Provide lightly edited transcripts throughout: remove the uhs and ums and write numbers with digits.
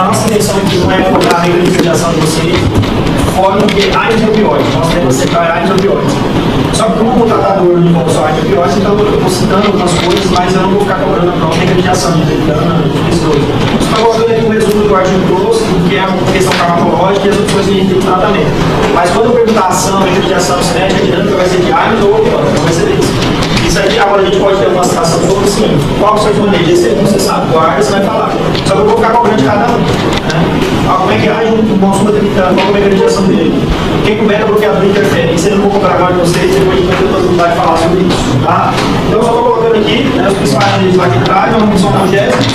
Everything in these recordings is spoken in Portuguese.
A nossa intenção aqui não é colocar a regularização de vocês fora do que há entre opioides. Nós temos que separar entre opioides. Só que como o tratador não envolve só entre opioides, então eu estou citando algumas coisas, mas eu não vou ficar cobrando a própria regularização de pessoas. Estou colocando aqui um resumo do artigo 12, que é a questão farmacológica e as outras coisas que a gente tem no tratamento. Mas quando eu perguntar a ação, a regularização, cinética, a dinâmica vai ser de armas ou opioides, não vai ser disso. Isso aqui agora a gente pode ter uma citação sobre assim, qual que é o seu manejo? Esse você sabe, guarda, você vai falar. Só que eu vou ficar cobrando de cada um. Né? Como é que age um consumo debilitante, qual é a medicação dele? O que o beta-bloqueador interfere? Isso eu não vou cobrar agora de vocês, depois a gente vai ter oportunidade de falar sobre isso. Tá? Então eu só estou colocando aqui os principais analistas lá que traz, normalmente são analgésicos,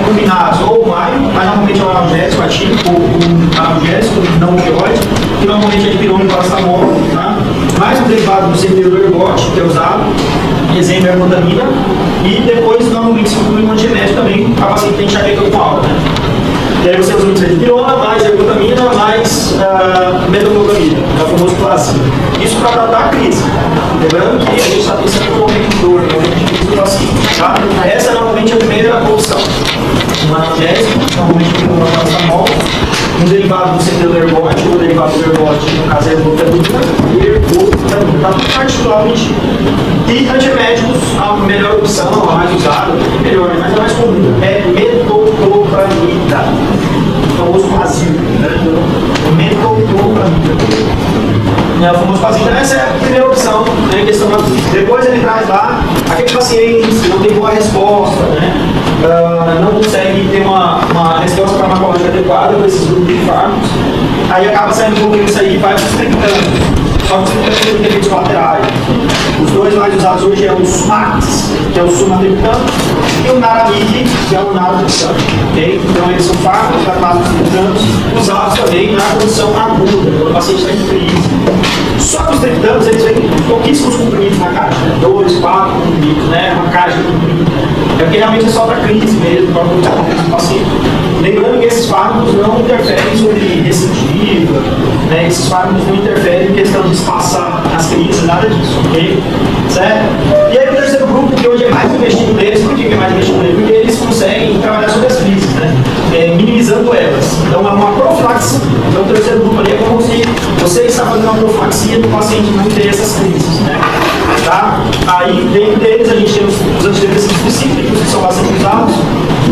combinados ou maio, mas normalmente é um analgésico atípico, um analgésico não opioide, que normalmente é dipirona e paracetamol, tá? Mais um derivado do CPD ergote, que é usado, exemplo é a ergotamina, e depois normalmente se inclui um antimédico também para paciente que tem enxaqueca com álcool. Né? E aí você usa muito dipirona, mais ergotamina, mais metoclopramida, que é o famoso placebo. Isso para tratar a crise. Lembrando que a gente está pensando no momento de dor, no momento de crise do paciente. Tá? Essa é normalmente a primeira opção. Um analgésico, normalmente um paracetamol, um derivado do CPD ergote, ou derivado do ergote, no caso é ergotamina, e ergotamina. Está tudo particularmente. E antimédicos, a melhor opção, a mais usada, melhor, mas a mais comum, é metoclopramida. O famoso vazio, né? Metoclopramida. O famoso vazio, essa é a primeira opção, né? Questão depois ele traz lá aqueles pacientes que não tem boa resposta, né? Não consegue ter uma resposta farmacológica adequada com esses grupos de fármacos, aí acaba saindo um pouquinho disso aí e vai sustentando. Só que os triptânicos têm efeitos colaterais. Os dois mais usados hoje é o Sumax, que é o sumatriptano, e o Naramid, que é o naratriptano. Okay? Então eles são fármacos tratados dos triptanos, usados também na condição aguda, quando o paciente está em crise. Só que os triptanos, eles vêm pouquíssimos comprimidos na caixa, 2, 4 comprimidos, né? Uma caixa de comprimidos. É porque realmente é só para crise mesmo, para o paciente. Lembrando que esses fármacos não interferem sobre recidiva, né? Esses fármacos não interferem em questão de espaçar as crises, nada disso, ok? Certo? E aí o terceiro grupo, que hoje é mais investido neles, por que é mais investido neles? Porque eles conseguem trabalhar sobre as crises, né? Minimizando elas. Então é uma profilaxia. Então o terceiro grupo ali é como se você está fazendo uma profilaxia do paciente não ter essas crises, né? Tá? Aí dentro deles a gente tem os antidepressivos específicos, que são bastante usados.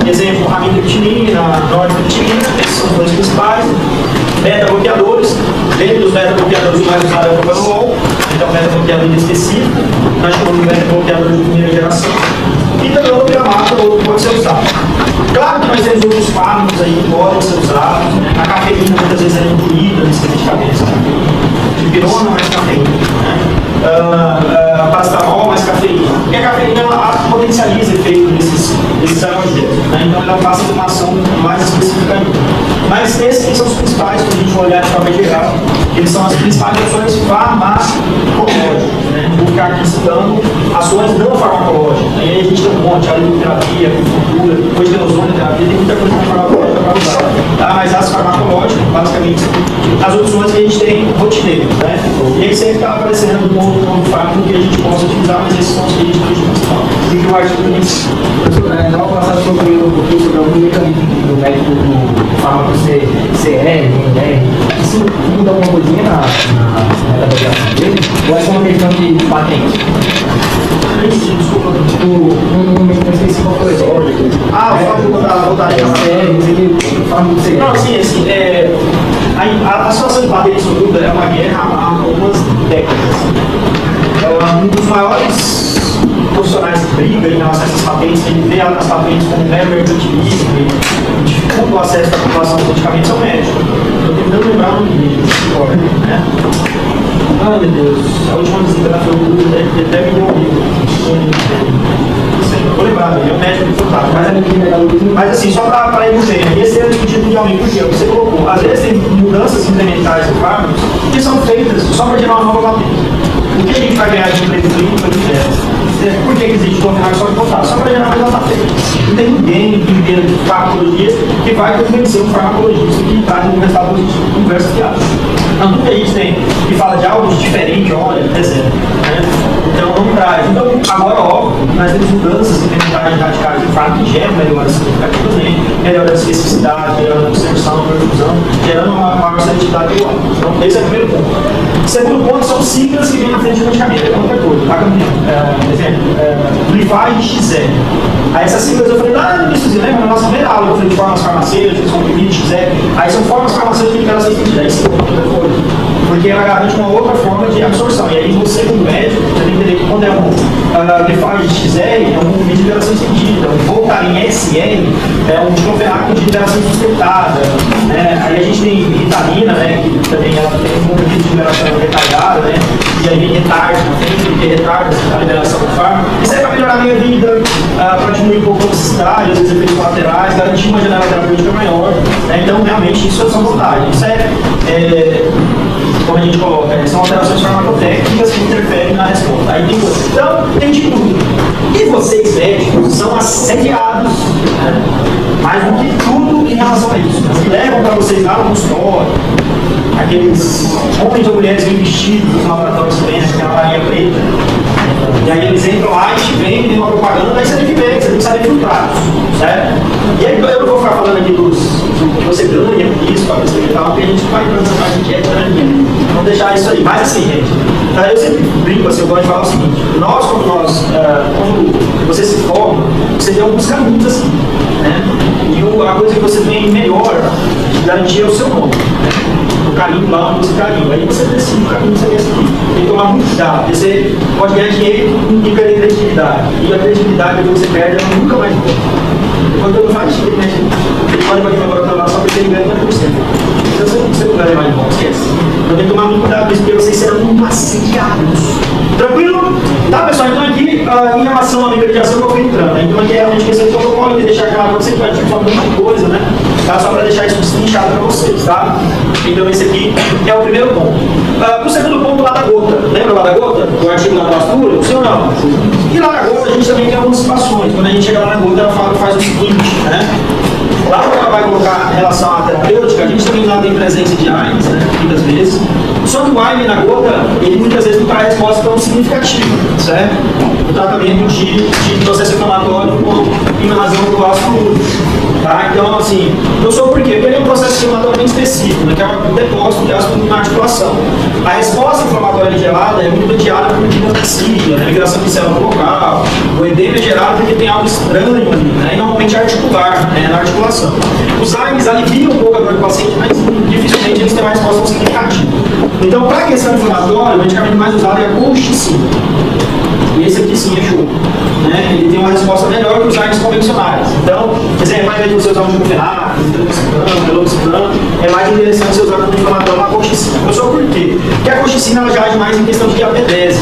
Exemplo, amitriptilina, nortriptilina, esses são os dois principais. Beta-bloqueadores, dentro dos beta-bloqueadores o mais usado é o propanolol, então beta-bloqueador específico, nós chamamos de beta-bloqueador de primeira geração, e também o loperamado, outro pode ser usado. Claro que nós temos outros fármacos aí que podem ser usados, né? A cafeína muitas vezes é incluída nesse medicamento, dipirona mais cafeína, né? Paracetamol mais cafeína, porque a cafeína ela potencializa o efeito desses analgésicos, né? Então ela passa uma ação mais específica ainda. Mas esses são os principais, quando a gente for olhar de forma geral, eles são as principais ações farmacológicas, né? Vou ficar aqui citando ações não farmacológicas. Aí a gente tem um monte, a lipoterapia, a acupuntura, depois de ozonioterapia, tem muita coisa farmacológica para usar. Tá? Mas as farmacológicas, basicamente, as opções que a gente tem rotineiras, né? E aí sempre está aparecendo um outro fármaco que a gente possa utilizar, mas esses são os que a gente principal. E que o artigo diz. Dá uma passada sobre um pouquinho sobre algum mecanismo do médico do fármaco CR, né? Isso muda alguma coisinha na avaliação dele? Ou é só uma questão de patente? Desculpa. Um mecanismo específico, por exemplo. O fármaco da rotaria. O fármaco CR. Não, sim, assim, a situação de patente, sobretudo, é uma guerra há algumas décadas. Um dos maiores profissionais que brigam em relação a essas patentes, que ele vê as patentes como mero mercantilismo e dificulta o acesso da população aos medicamentos, é o médico. Estou tentando lembrar o nome dele, né? Ah, meu Deus, a última visita da foi o deve me ouvir. Vou lembrar dele, é um médico de fantástico. Mas assim, só para ir ver, esse é o tipo de aumento que você colocou. Às vezes tem mudanças incrementais de fármacos que são feitas só para gerar uma nova patente. O que a gente vai ganhar de um preço clínico é diferente. Por que existe o final só de potássio? Só para gerar mais uma patente. Não tem ninguém que entenda de farmacologia que vai convencer um farmacologista que está no resultado positivo. Conversa fiada. Então, tudo que a gente tem que fala de algo diferente, olha, exemplo. Né? Então, não dá colaterais. Então, agora, óbvio, nós temos mudanças incrementais radicais de fato que geram melhoras significativas, né? Melhorando a especificidade, melhorando a observação, perfusão, gerando uma maior seletividade do óleo. Então, esse é o primeiro ponto. O segundo ponto são siglas que vêm na frente do medicamento. É outra coisa, tá, caminhando? Por exemplo, Glifage XR. Aí essas siglas eu falei, lá no início, você lembra? Na nossa primeira aula eu falei de formas farmacêuticas, comprimido XR. Aí são formas farmacêuticas que elas têm sentido. Aí sim, porque ela garante uma outra forma de absorção. E aí você, como médico, você tem que entender que quando é um Glifage XR, é um comprimido de liberação estendida. Um Voltaren SR é um diclofenaco de liberação sustentada. Né? Aí a gente tem vitamina, né, que também ela tem um comprimido de liberação retardada, né? E aí vem retardo, porque retarda a liberação do fármaco. Isso aí é para melhorar a minha vida, para diminuir um pouco a toxicidade, os efeitos colaterais, garantir uma janela terapêutica maior. Né? Então, realmente, isso são vantagens. Isso como a gente coloca, são alterações farmacotécnicas que interferem na resposta. Aí tem você. Então, tem de tudo. E vocês, médicos, são assediados, né? Mais do que tudo em relação a isso. Eles levam para vocês lá no consultório, aqueles homens ou mulheres bem vestidos nos laboratórios clientes, aquela varinha preta. E aí eles entram lá e te vendem uma propaganda, aí você tem que ver, você tem que saber filtrar, certo? E aí eu não vou ficar falando aqui dos que você ganha com isso, para você tal, porque a gente vai dando essa parte de ética, né? Vamos deixar isso aí. Mas assim, gente, eu sempre brinco assim, eu gosto de falar o seguinte, quando você se forma, você tem alguns caminhos assim, né? E a coisa que você tem melhor de garantir é o seu nome, né? O caminho lá onde você caminha. Aí você decide o caminho que você quer seguir. Tem que tomar muito cuidado. Você pode ganhar dinheiro e perder credibilidade. E a credibilidade que você perde, ela nunca mais volta. Quando eu faço isso, né? Ele pode bater agora para lá só porque ele ganha 50%. Então você não ganha mais de volta, esquece. Então tem que tomar muito cuidado com isso, porque vocês serão muito assediados. Tranquilo? Tá, pessoal? Então aqui, em relação à microdiação, eu vou entrando. Então aqui é realmente questão de protocolo, de deixar claro que você vai te falar muita coisa, né? Tá? Só para deixar isso destrinchado para vocês, tá? Então esse aqui é o primeiro ponto. O segundo ponto lá da gota. Lembra lá da gota? O artigo da pastura? Sim ou não? E lá na gota a gente também tem algumas situações. Quando a gente chega lá na gota, ela faz o seguinte, né? Lá quando ela vai colocar em relação à terapêutica, a gente também lá tem presença de AINES, né? Muitas vezes. Só que o AINE na gota, ele muitas vezes não traz resposta tão significativa, certo? O tratamento de processo inflamatório em razão do ácido úrico. Tá? Então, assim, não sou por quê? Porque ele é um processo inflamatório bem específico, né? Que é um depósito de ácido úrico na articulação. A resposta inflamatória gelada é muito mediada por quimiotaxia, né? Migração de célula local. O edema é gerado porque tem algo estranho ali, né? E normalmente é articular, né? Na articulação. Os AINES aliviam um pouco a dor do paciente, mas dificilmente eles têm uma resposta significativa. Então, para a questão inflamatória, o medicamento mais usado é a colchicina. E esse aqui sim é show. Né? Ele tem uma resposta melhor que os AINES convencionais. Então, por exemplo, ao invés de você usar um diclofenaco, meloxicam, é mais interessante você usar como inflamatório uma colchicina. Não só por quê? Porque a colchicina ela já age mais em questão de diapedese.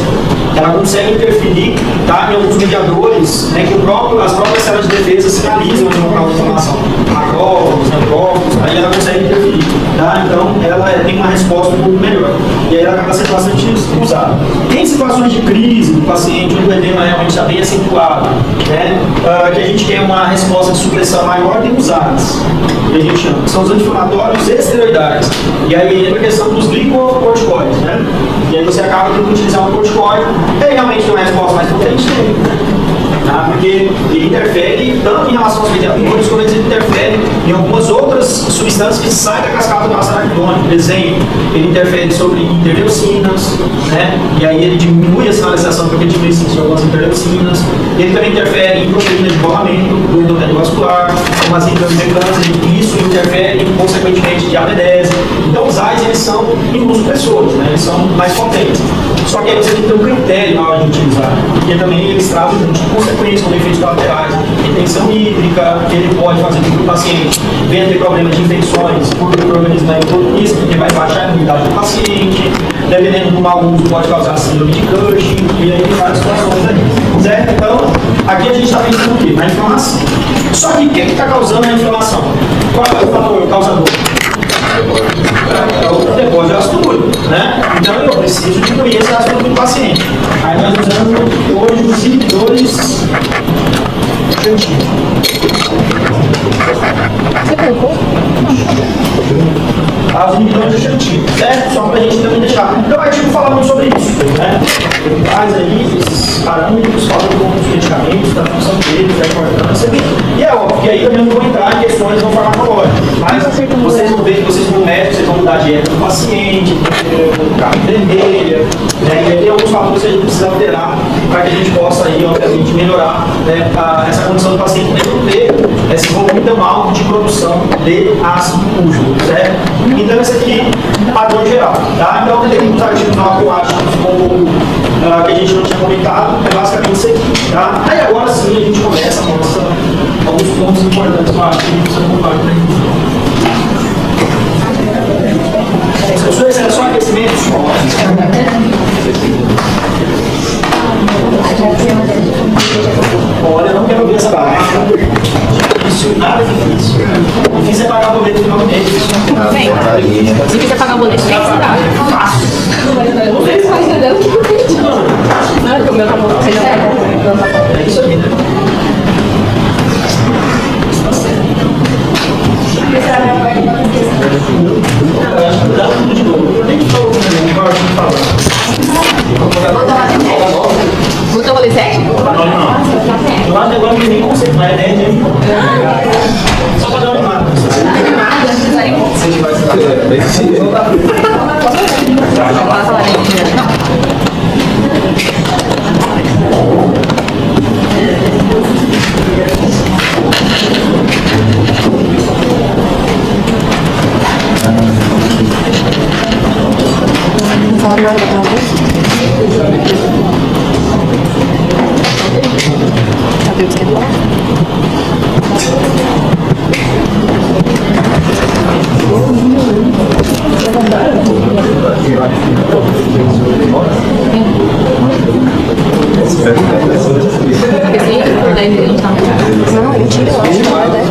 Ela consegue interferir, tá, em alguns mediadores, né, que as próprias células de defesa sinalizam de uma inflamação. Macrófagos, neutrófagos, aí ela consegue interferir. Tá? Então, ela tem uma resposta um pouco melhor. E aí ela acaba sendo bastante usada. Tem situações de crise do paciente, onde o edema realmente está bem acentuado, né? Que a gente quer uma resposta de supressão maior, tem os AINES, que a gente chama. São os anti-inflamatórios esteroidais. E aí entra a questão dos glicocorticoides, né? E aí você acaba tendo que utilizar um corticoide. Ele realmente tem uma resposta mais potente, tá? Porque ele interfere tanto em relação aos mediadores, como ele interfere em algumas outras substâncias que saem da cascata do ácido araquidônico. Por exemplo, ele interfere sobre interleucinas, né? E aí ele diminui a sinalização porque diminui de algumas interleucinas. Ele também interfere em proteína de embolamento do endotélio vascular, como as intramusculares, e isso interfere consequentemente em diapedese. Então os AINES, eles são imunossupressores, né? Eles são mais potentes. Só que aí você tem que ter um critério na hora de utilizar, porque também eles trazem um monte de consequências, como efeitos colaterais, retenção hídrica, que ele pode fazer com que o paciente venha ter problemas de infecções por organismo da endocrina, porque vai baixar a imunidade do paciente, dependendo do mau uso, pode causar síndrome de Cushing, e aí tem várias situações aí, certo? Então, aqui a gente está pensando o quê? Na inflamação. Só que o que está causando a inflamação? Qual é o fator causador? É o depósito de ácido úrico, né? Então eu preciso diminuir esse ácido úrico do paciente. Aí nós usamos hoje os inibidores cantínicos. Tá? As inibidores de antigo, certo? Só para a gente também deixar. Então, o artigo fala muito sobre isso, né? Ele traz aí esses parâmetros, fala dos medicamentos, da função deles, da importância. E é óbvio que aí também não vou entrar em questões não farmacológicas, mas vocês vão ver que vocês vão médico, vocês vão mudar a dieta do paciente, colocar vermelha, né? E aí tem alguns fatores que a gente precisa alterar para que a gente possa aí, obviamente, melhorar, né, essa condição do paciente de não ter esse volume tão alto de produção de ácido úrico, certo? Então, esse aqui é padrão geral, tá? Então, tem uns artigos lá que eu acho que ficou um pouco, que a gente não tinha comentado, é basicamente isso aqui, tá? Aí agora sim a gente começa a mostrar alguns pontos importantes para a gente precisa colocar para esse é só aquecimento, olha, eu não quero ver essa barra. Difícil, nada difícil. Difícil é pagar o boleto no final do mês. Difícil é pagar o boleto, tem que se dar. Fácil. Não, porque o meu tá bom. É isso aí, né? Dá tudo de novo. Eu nem estou falando. Botou o rolê 7? Não. Eu acho que agora não tem nem conceito, mas é 10, hein? Só para dar uma animada. Não, mentira, eu acho que não é 10.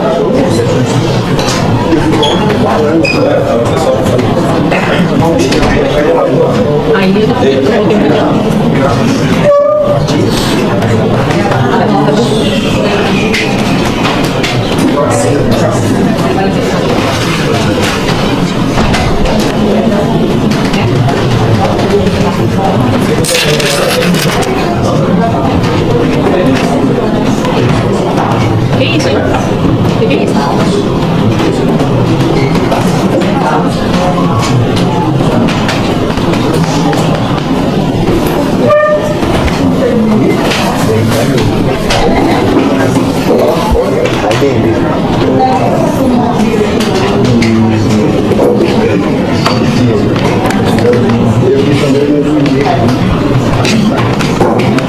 Aí eu coloquei muito. Que isso? Que é isso?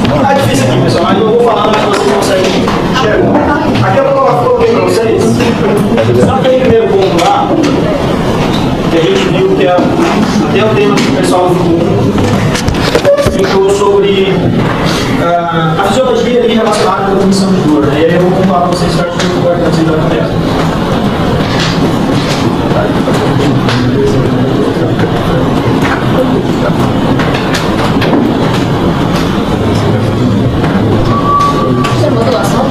Não tá difícil aqui, pessoal, mas eu vou falar, mas vocês conseguem enxergar. Aqui eu coloquei para vocês. Sabe aquele primeiro ponto lá? Que a gente viu que até o tema que o pessoal ficou sobre a fisiologia ali relacionada com a transmissão de dor. Né? E aí eu vou contar para vocês que eu acho que é importante da conversa. Isso é modulação?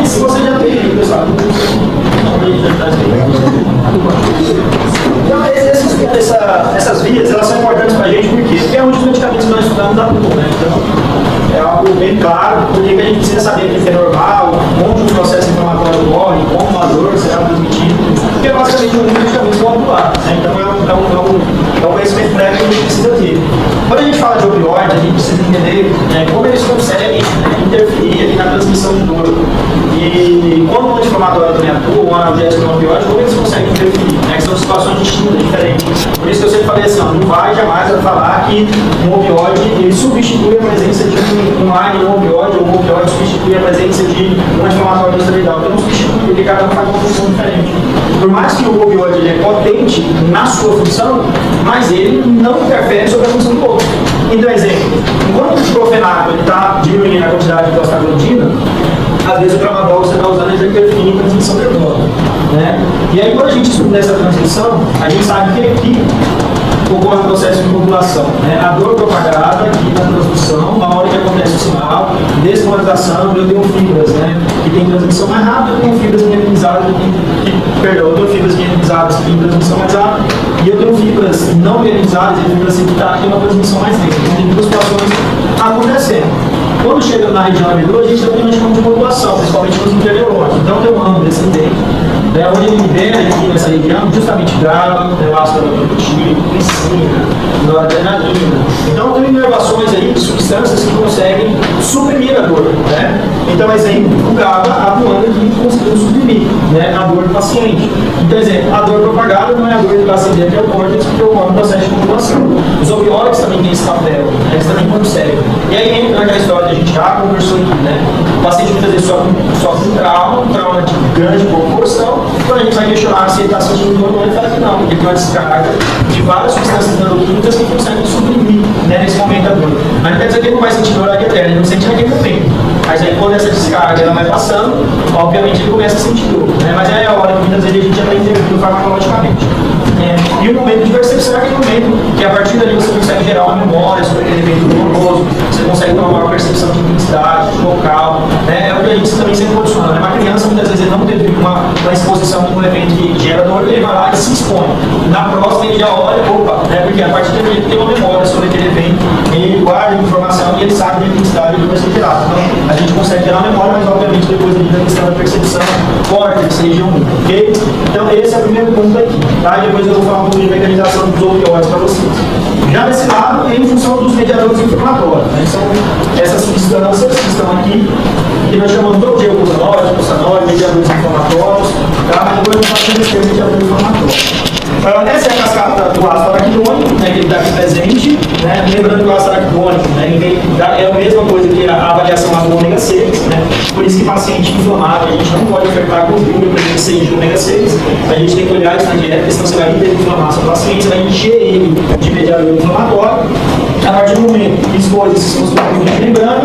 se você já tem, pessoal. Então, essas vias, elas são importantes para a gente, por quê? Porque é onde os medicamentos que nós estudamos atuam, né? Então, é algo bem claro, porque a gente precisa saber que é normal, onde o processo inflamatório ocorre, como a dor será transmitida, porque basicamente os medicamentos vão atuar, né? Então, é um conhecimento prévio que a gente precisa ter. Quando a gente fala de opioides, a gente precisa entender como eles conseguem interferir ali na transmissão de dor. E quando o anti-inflamatório também atua, o analgésico não opioide, como eles conseguem interferir? Que são situações distintas, diferentes. Por isso que eu sempre falei assim, não vai jamais falar que um opioide ele substitui a presença de um opioide, ou um opioide substitui a presença de um anti-inflamatório esteroidal. Então não substitui, porque cada um faz uma função diferente. Por mais que o opioide ele é potente na sua função, mas ele não interfere sobre a função do outro. Então, exemplo, enquanto o diclofenaco está diminuindo a quantidade de prostaglandina, às vezes o tramadol que você está usando ele interfere em transmissão nervosa, né? E aí, quando a gente estuda essa transmissão, a gente sabe que aqui ocorre o processo de modulação, né? A dor propagada aqui na transmissão, na hora que acontece o sinal, desmoralização, eu tenho fibras, né? Que tem transmissão mais rápida, eu tenho fibras mielinizadas, eu tenho fibras mielinizadas que tem transmissão mais rápida, e eu tenho fibras não mielinizadas e fibras que tem uma transmissão mais lenta. Então, tem duas situações acontecendo. Quando chega na região da medula, a gente também chama de modulação, principalmente nos interneurônios. Então tem um ramo descendente, né, onde ele libera aqui nessa região justamente GABA, ácido proteína, glicina, noradrenalina. Então tem inervações aí de substâncias que conseguem suprimir a dor, né? Então, exemplo, o GABA atuando aqui conseguindo suprimir, né, a dor do paciente. Então, exemplo, a dor propagada não é a dor do paciente, é o córtex que ocorre no processo de modulação. Os opioides também têm esse papel, né, eles também conseguem. E aí entra naquela história que a gente já conversou aqui, né? O paciente muitas vezes sofre um trauma de grande proporção, quando a gente vai questionar se ele está sentindo dor, ele fala que não, porque tem uma descarga de várias substâncias neuroquímicas que conseguem suprimir, né, nesse momento a dor. Mas não quer dizer que ele não vai sentir dor naquele tempo, ele não sente naquele momento. Mas aí quando essa descarga ela vai passando, obviamente ele começa a sentir dor, né? Mas aí é a hora que muitas vezes a gente já está intervindo farmacologicamente. E o momento de percepção é aquele momento que a partir dali você consegue gerar uma memória sobre aquele evento doloroso, você consegue ter uma maior percepção de intensidade, de local, né? É o que a gente também sempre condiciona, né? Uma criança muitas vezes ele não teve uma exposição de um evento que gera dor, ele vai lá e se expõe. Na próxima ele já olha, opa, né? Porque a partir dali ele tem uma memória sobre aquele evento, ele guarda a informação e ele sabe da intensidade do que vai ser gerado. Então a gente consegue gerar memória, mas obviamente depois da questão da percepção, córtex, região 1, ok? Então esse é o primeiro ponto aqui, tá? E depois eu vou falar um pouco de mecanização dos opioides para vocês. Já desse lado, em função dos mediadores inflamatórios, né? São essas substâncias que estão aqui, que nós chamamos de glucosanóides, prostanóides, mediadores inflamatórios, tá? Mas depois eu vou falar de mediador inflamatório. Essa é a cascata do ácido araquidônico, né, que ele está aqui presente, né? Lembrando que o ácido araquidônico, né, é a mesma coisa que a avaliação lá do ômega 6, né? Por isso que paciente inflamado, a gente não pode ofertar com o presença 6 de ômega 6, a gente tem que olhar isso na dieta, porque senão você vai hiperinflamar seu paciente, você vai encher ele de mediador inflamatório. A partir do momento que expôs esses fosfolipídios de membrana,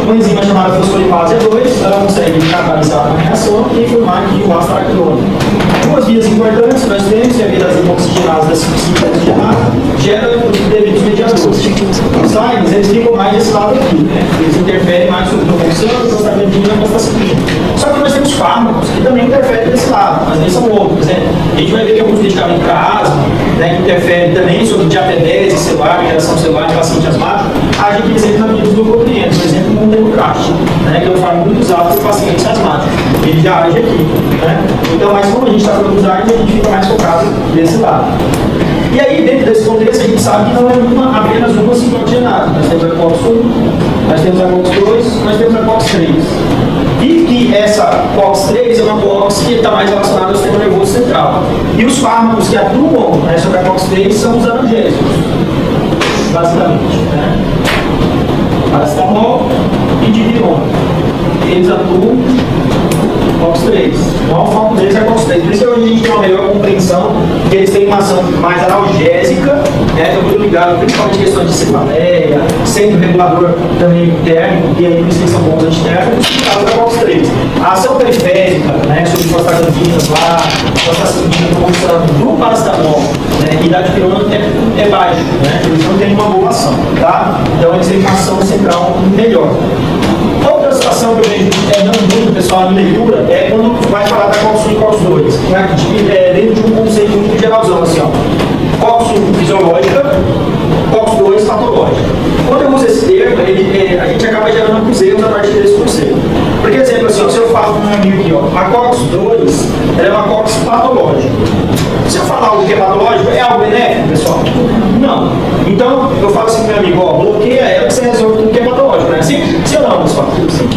uma enzima chamada fosfolipase E2, ela consegue catalisar a reação e formar aqui o ácido araquidônico. Duas vias importantes que nós temos, que é a via das hidroxigenases, das hidroxigenases, gera devidos mediadores. Os SINES, eles ficam mais desse lado aqui, né? Eles interferem mais sobre a função, prostaglandina e prostaciclina. Só que nós temos fármacos que também interferem desse lado, mas eles são outros, né? A gente vai ver que alguns medicamentos para asma, né, que interferem também sobre diapetese celular, geração celular em paciente asmático, agem, por exemplo, na medida dos gluconeantes, por exemplo, como o Democraft, né, que é um fármaco muito usado por pacientes asmáticos. Ele já age aqui, né? Então, mas como a gente está falando dos AIDS, a gente fica mais focado desse lado. E aí, dentro desse contexto, a gente sabe que não é apenas uma ciclooxigenase. Nós temos a COX-1, nós temos a COX-2, nós temos a COX-3. E que essa COX-3 é uma COX que está mais relacionada ao sistema nervoso central. E os fármacos que atuam, né, sobre a COX-3 são os analgésicos, basicamente, né? Paracetamol e dipirona. Eles atuam COX-3. Então, o foco deles é COX-3. Por isso que hoje a gente tem uma melhor compreensão que eles têm uma ação mais analgésica, né? Estão muito ligados principalmente a questões de cefaleia, sendo regulador também térmico, e aí por isso eles são bons antitérmicos, por causa da COX-3. A ação periférica, né, sobre prostaglandinas lá, prostaciclina, do paracetamol, né, e da dipirona é baixo, né? Eles não têm uma boa ação, tá? Então eles têm uma ação central melhor. Outra situação que eu vejo não muito pessoal falam em leitura é quando vai falar da COX-1 e COX-2, dentro de um conceito muito geralzão, assim, ó. COX-1 fisiológica, COX-2 patológica. Quando eu uso esse termo, a gente acaba gerando alguns erros a partir desse conceito. Porque, exemplo, assim, ó, se eu falo para um amigo aqui, ó, a COX-2 ela é uma COX patológica. Se eu falar algo que é patológico, é algo benéfico, pessoal? Não. Então, eu falo assim para meu amigo, ó, bloqueia ela que você resolve tudo que é patológico, né? Assim ou não, pessoal?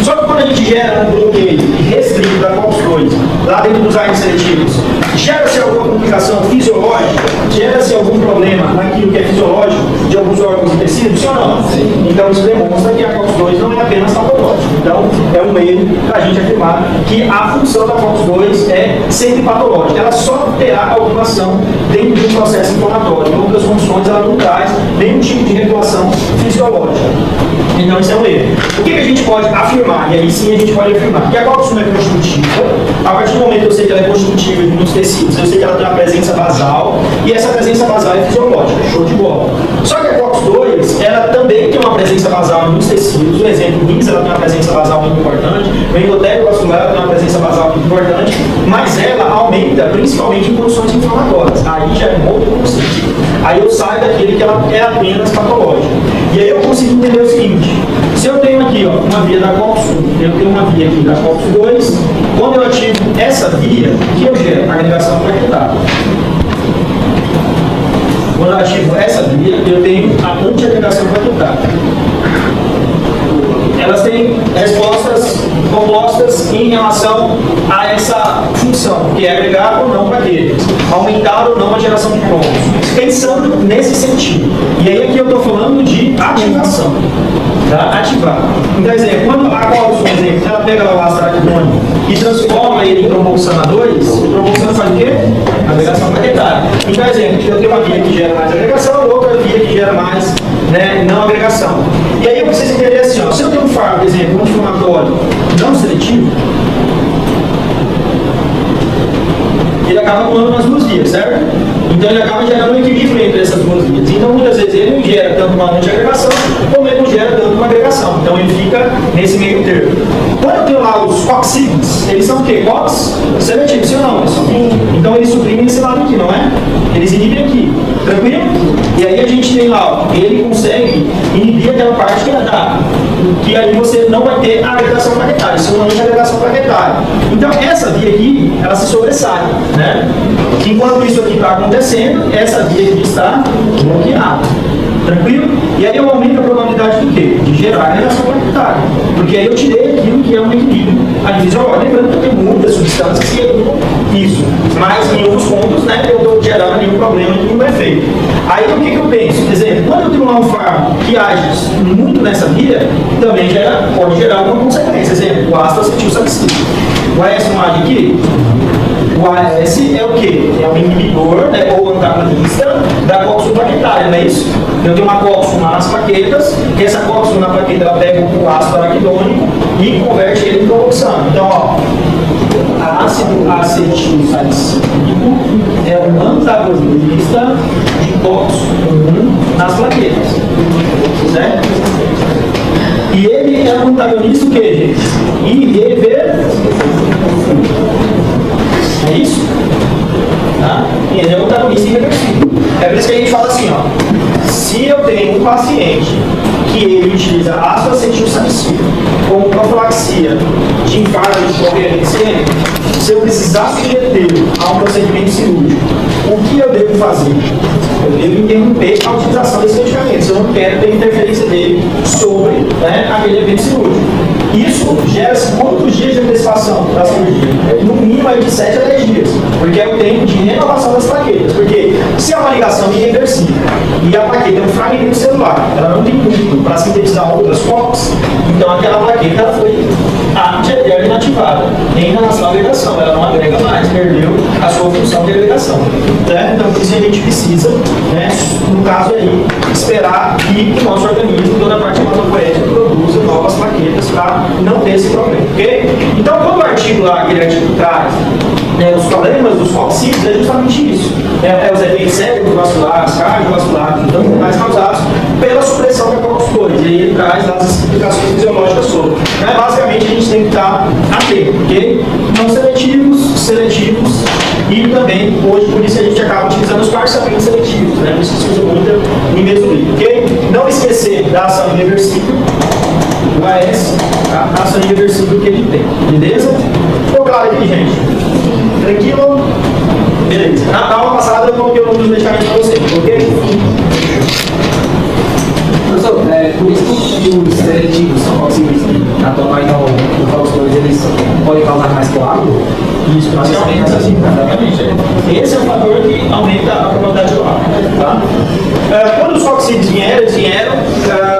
Só que quando a gente gera um bloqueio restrito da COX-2 lá dentro dos AINES seletivos, gera-se alguma complicação fisiológica, gera-se algum problema naquilo que é fisiológico de alguns órgãos e tecidos, sim ou não? Sim. Então, isso demonstra que a COX-2 não é apenas patológica. Então, é um meio para a gente afirmar que a função da COX-2 é sempre patológica. Ela só terá alguma ação dentro de um processo inflamatório. Em outras funções, ela não traz nenhum tipo de regulação fisiológica. Então, isso é um erro. O que a gente pode afirmar? E aí sim a gente pode afirmar que a COX-1 é constitutiva. A partir do momento que eu sei que ela é constitutiva de muitos tecidos, eu sei que ela tem uma presença basal, e essa presença basal é fisiológica. Show de bola. Só que a COX-2, ela também tem uma presença basal em muitos tecidos. O exemplo, o rins, ela tem uma presença basal muito importante. O endotélio vascular, ela tem uma presença basal muito importante. Mas ela aumenta principalmente em condições inflamatórias. Aí já é um outro conceito. Aí eu saio daquele que ela é apenas patológica. E aí eu consigo entender o seguinte: se eu tenho aqui, ó, uma via da COX-1, eu tenho uma via aqui da COX-2, quando eu ativo essa via, o que eu gero? Agregação plaquetária. Quando eu ativo essa via, eu tenho a antiagregação plaquetária. Elas têm respostas compostas em relação a essa função, que é agregar ou não plaquetas, aumentar ou não a geração de cromos, pensando nesse sentido. E aí aqui eu estou falando de ativação, tá? Ativar. Então, exemplo, quando a COX, por exemplo, ela pega lá o ácido araquidônico e transforma ele em trombolsana 2, o trombolsana faz o quê? Agregação plaquetária. Então, exemplo, eu tenho uma via que gera mais agregação, outra via que gera mais, né, não agregação. E aí eu preciso entender assim, ó, se eu tenho um fármaco, por exemplo, um inflamatório não seletivo, ele acaba atuando nas duas vias, certo? Então ele acaba gerando um equilíbrio entre essas duas vias. Então muitas vezes ele não gera tanto uma antiagregação, como ele não gera tanto uma agregação. Então ele fica nesse meio termo. Quando eu tenho lá os COX-sigmas, eles são o quê? COX seletivos, sim ou não, pessoal? Então eles suprimem esse lado aqui, não é? Eles inibem aqui. Tranquilo? E aí a gente tem lá, ó, ele consegue inibir aquela parte que é da, que aí você não vai ter agregação plaquetária, isso não é agregação plaquetária. Então essa via aqui, ela se sobressai, né? Enquanto isso aqui está acontecendo, essa via aqui está bloqueada. Tranquilo? E aí eu aumento a probabilidade do quê? De gerar agregação plaquetária. Porque aí eu tirei aquilo que é um equilíbrio advisiológico. Lembrando que eu tenho muitas substâncias que evitam isso. Mas em outros pontos, né, eu estou gerando nenhum problema, nenhum efeito. Aí o que eu penso? Por exemplo, quando eu tenho lá um fármaco que age muito nessa via, também pode gerar alguma consequência. Exemplo, o ácido acetilsalicílico. O AS não age aqui? O AS é o quê? É um inibidor, né, ou antagonista da COX-1 plaquetária, não é isso? Eu tenho uma COX-1 nas plaquetas, que essa COX-1 na plaqueta ela pega o ácido araquidônico e converte ele em tromboxano. Então, ó, ácido acetilsalicílico é um antagonista de COX-1 nas plaquetas, certo? E ele é um antagonista o quê, gente? Irreversível. É isso? Tá? E ele é um antagonista irreversível. É por isso que a gente fala assim, ó. Se eu tenho um paciente que ele utiliza ácido acetilsalicílico como profilaxia de infarto de qualquer incêndio, se eu precisar submetê-lo a um procedimento cirúrgico, o que eu devo fazer? Eu devo interromper a utilização desse medicamento, se eu não quero ter interferência dele sobre, né, aquele evento cirúrgico. Isso gera-se quantos dias de antecipação da cirurgia? No mínimo aí de 7 a 10 dias, porque é o tempo de renovação das plaquetas. Porque se é uma ligação irreversível e a plaqueta é um fragmento celular, ela não tem núcleo para sintetizar outras COX, então aquela plaqueta ela foi inativada em relação à agregação, ela não agrega mais, perdeu a sua função de agregação. Né? Então por isso a gente precisa, né, no caso aí, esperar que o nosso organismo, toda a parte hematopoética, produza novas plaquetas para não ter esse problema, ok? Então quando o artigo lá, aquele artigo traz, né, os problemas dos COX-sigmas, é justamente isso. É os eventos cerebrovasculares, cardiovasculares, então mais causados pela supressão da COX-2. depois. E aí ele traz as explicações fisiológicas sobre. Mas basicamente a gente tem que estar atento, ok? Não seletivos, seletivos e também, hoje, por isso a gente acaba utilizando os parcialmente seletivos, né? Por isso que se usa muito em mesoglifo, ok? Não esquecer da ação irreversível, o AS, a ação irreversível que ele tem, beleza? Ficou claro aqui, gente? Tranquilo? Beleza. Na aula passada eu coloquei o nome dos medicamentos para vocês, ok? Professor, por isso que os seletivos são possíveis que atualmente no calostores eles podem causar mais coágulo? Isso, basicamente assim. Exatamente. Esse é o fator que aumenta a probabilidade de coágulo. Tá? Quando os coxídeos vieram, eles vieram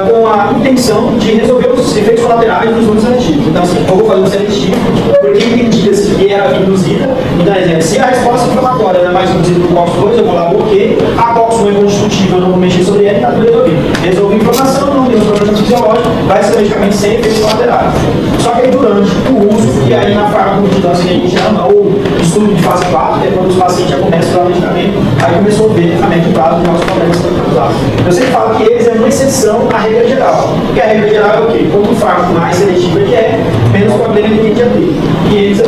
com a intenção de resolver os efeitos colaterais dos outros seletivos. Então, assim, eu vou fazer um seletivo, porque entendia-se que era induzida. Então, exemplo, se a resposta inflamatória era mais induzida no COX-2, eu vou lá bloqueio. A COX-1 é constitutiva, eu não vou mexer sobre ela e está tudo resolvido. Resolvi inflamação, não tem problema fisiológico, vai ser medicamento sem efeitos colaterais. Só que aí durante o uso, e aí na farmacovigilância que a gente chama, ou estudo de fase 4, que é quando os pacientes já começam a usar o medicamento, aí começou a ver a médio prazo de novos problemas que estão usados. Eu sempre falo que eles é uma exceção à regra geral. Porque a regra geral é o quê? Quanto o fármaco mais seletivo ele é, menos problema ele tem de abrir. E eles é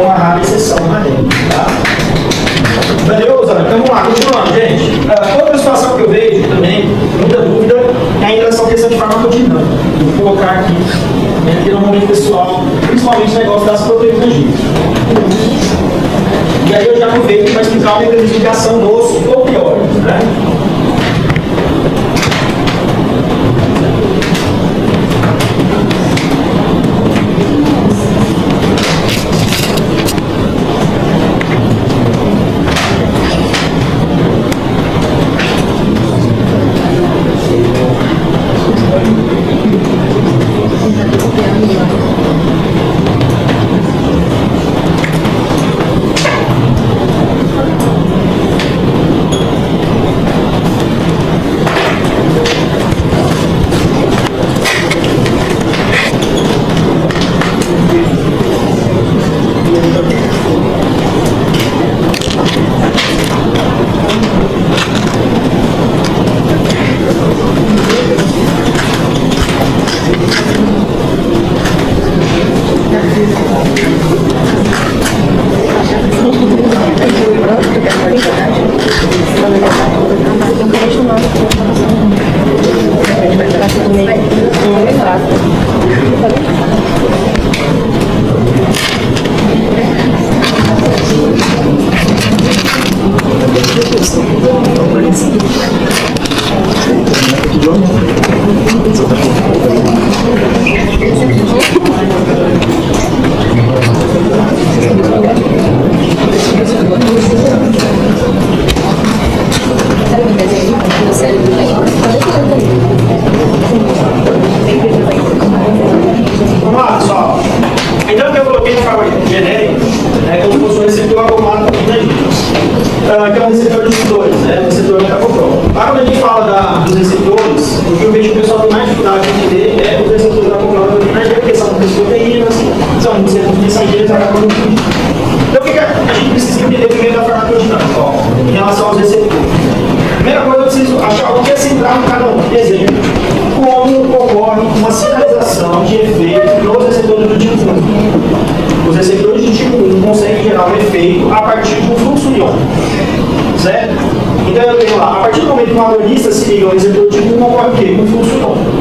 uma rara exceção na regra. Tá? Valeu, Zana? Então vamos lá, continuando, gente. Outra situação que eu vejo também, muita dúvida, é em relação à questão de farmacodinâmica. Eu vou colocar aqui, que normalmente pessoal, principalmente o negócio das proteínas vivas. E aí eu já aproveito para explicar o mecanismo de ação dos opioides, né? Vamos lá, pessoal. Então, o que eu coloquei de forma genérica é como se fosse um receptor acoplado aqui na gente, que é um receptor de dois, né? Um receptor metacoprol. Lá quando a gente fala dos receptores, o que eu vejo que o pessoal tem mais dificuldade de entender é os receptores acoplados aqui na gente, porque são muitas proteínas, são muitos receptores mensageiros, acabam no fim. Então, o que a gente precisa entender primeiro da farmacodinâmica, em relação aos receptores? Primeira coisa, eu preciso achar o que é central em cada um. Exemplo, como ocorre uma sinalização de efeito nos receptores do tipo 1. Os receptores do tipo 1 conseguem gerar um efeito a partir do fluxo iônico. Certo? Então eu tenho lá, a partir do momento que o agonista se liga ao receptor do tipo 1, ocorre o quê? Um fluxo iônico.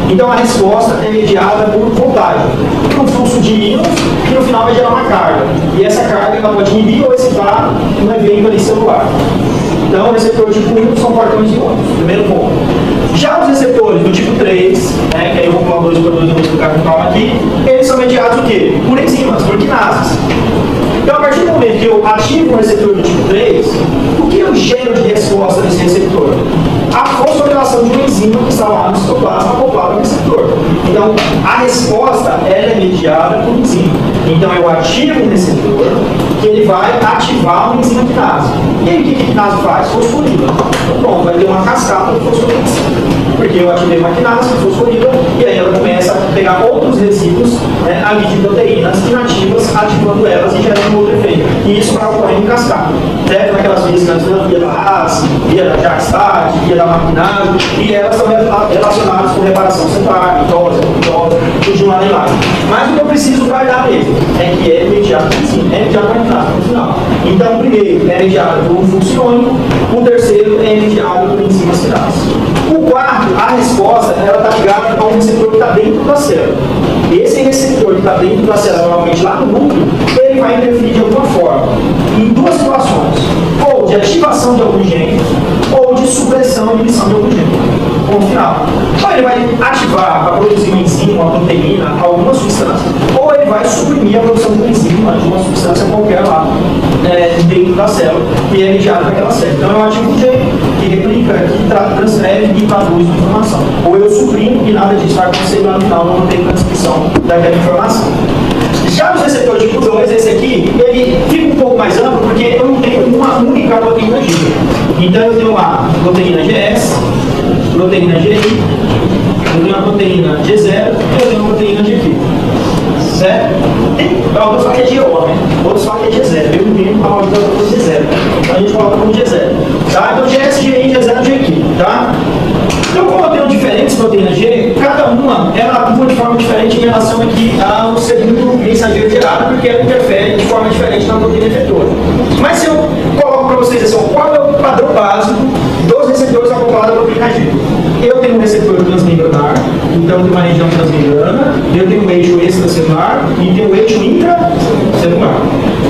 Então a resposta é mediada por voltagem, por um fluxo de íons que no final vai gerar uma carga. E essa carga ela pode inibir ou excitar um evento ali celular. Então, o receptor tipo 1 são portões iônicos, primeiro ponto. Já os receptores do tipo 3, né, que aí eu vou falar 2 por 2, eu vou explicar com calma aqui, eles são mediados o quê? Por enzimas, por quinases. Então, a partir do momento que eu ativo um receptor do tipo 3, o que eu gero de resposta desse receptor? A fosforilação de uma enzima que está lá no citoplasma acoplado ao receptor. Então, a resposta ela é mediada por enzima. Então, eu ativo um receptor que ele vai ativar uma enzima quinase. E aí, o que a quinase faz? Fosforila. Então, pronto, vai ter uma cascata de fosforilação. Porque eu ativei uma quinase, fosforila, e aí ela começa a pegar outros resíduos, né, ali de proteínas inativas, ativando elas e gerando um outro efeito. e isso vai ocorrendo em cascata. Deve naquelas vias que nós via da RAS, via da Jackstart, via da Maquinário, e elas estão relacionadas com reparação central, tudo de uma lá. Mas o que eu preciso guardar mesmo é que é mediado, sim, é mediado no final. Então, o primeiro é mediado por um fluxo iônico, o terceiro é mediado por enzimas quirais. O quarto, a resposta, ela está ligada a um receptor que está dentro da célula. Esse receptor que está dentro da célula, normalmente lá no núcleo, ele vai interferir de alguma forma em duas situações: ou de ativação de algum gene, ou de supressão e inibição de algum gene. Ponto final. Ou ele vai ativar para produzir uma enzima, uma proteína, alguma substância, ou ele vai suprimir a produção de uma enzima, de uma substância qualquer lá dentro da célula, que é mediada naquela célula. Então eu ativo um gene que replica, que transcreve e traduz a informação. Ou eu suprimo e nada disso vai acontecer lá no final, não tem transcrição daquela informação. Já os receptores tipo 2, esse aqui, ele fica um pouco mais amplo porque eu não tenho uma única proteína G. Então eu tenho uma proteína GS, proteína GI, eu tenho uma proteína G0 e eu tenho uma proteína GQ. Certo? Alguns falam que é GO, né? Outros falam que é G0. Eu não tenho a ordem da G0. Então a gente coloca como G0. Tá? Então GS, GI, G0, GQ. Tá? Então, como eu tenho diferentes proteínas G, cada uma ela atua de forma diferente em relação aqui ao segundo mensageiro gerado, porque ela interfere de forma diferente na proteína efetora. Mas se eu coloco para vocês assim, qual é o padrão básico dos receptores acoplados à proteína G? Eu tenho um receptor transmembranar, então eu tenho uma região transmembrana, eu tenho um eixo extracelular e tenho um eixo intracelular.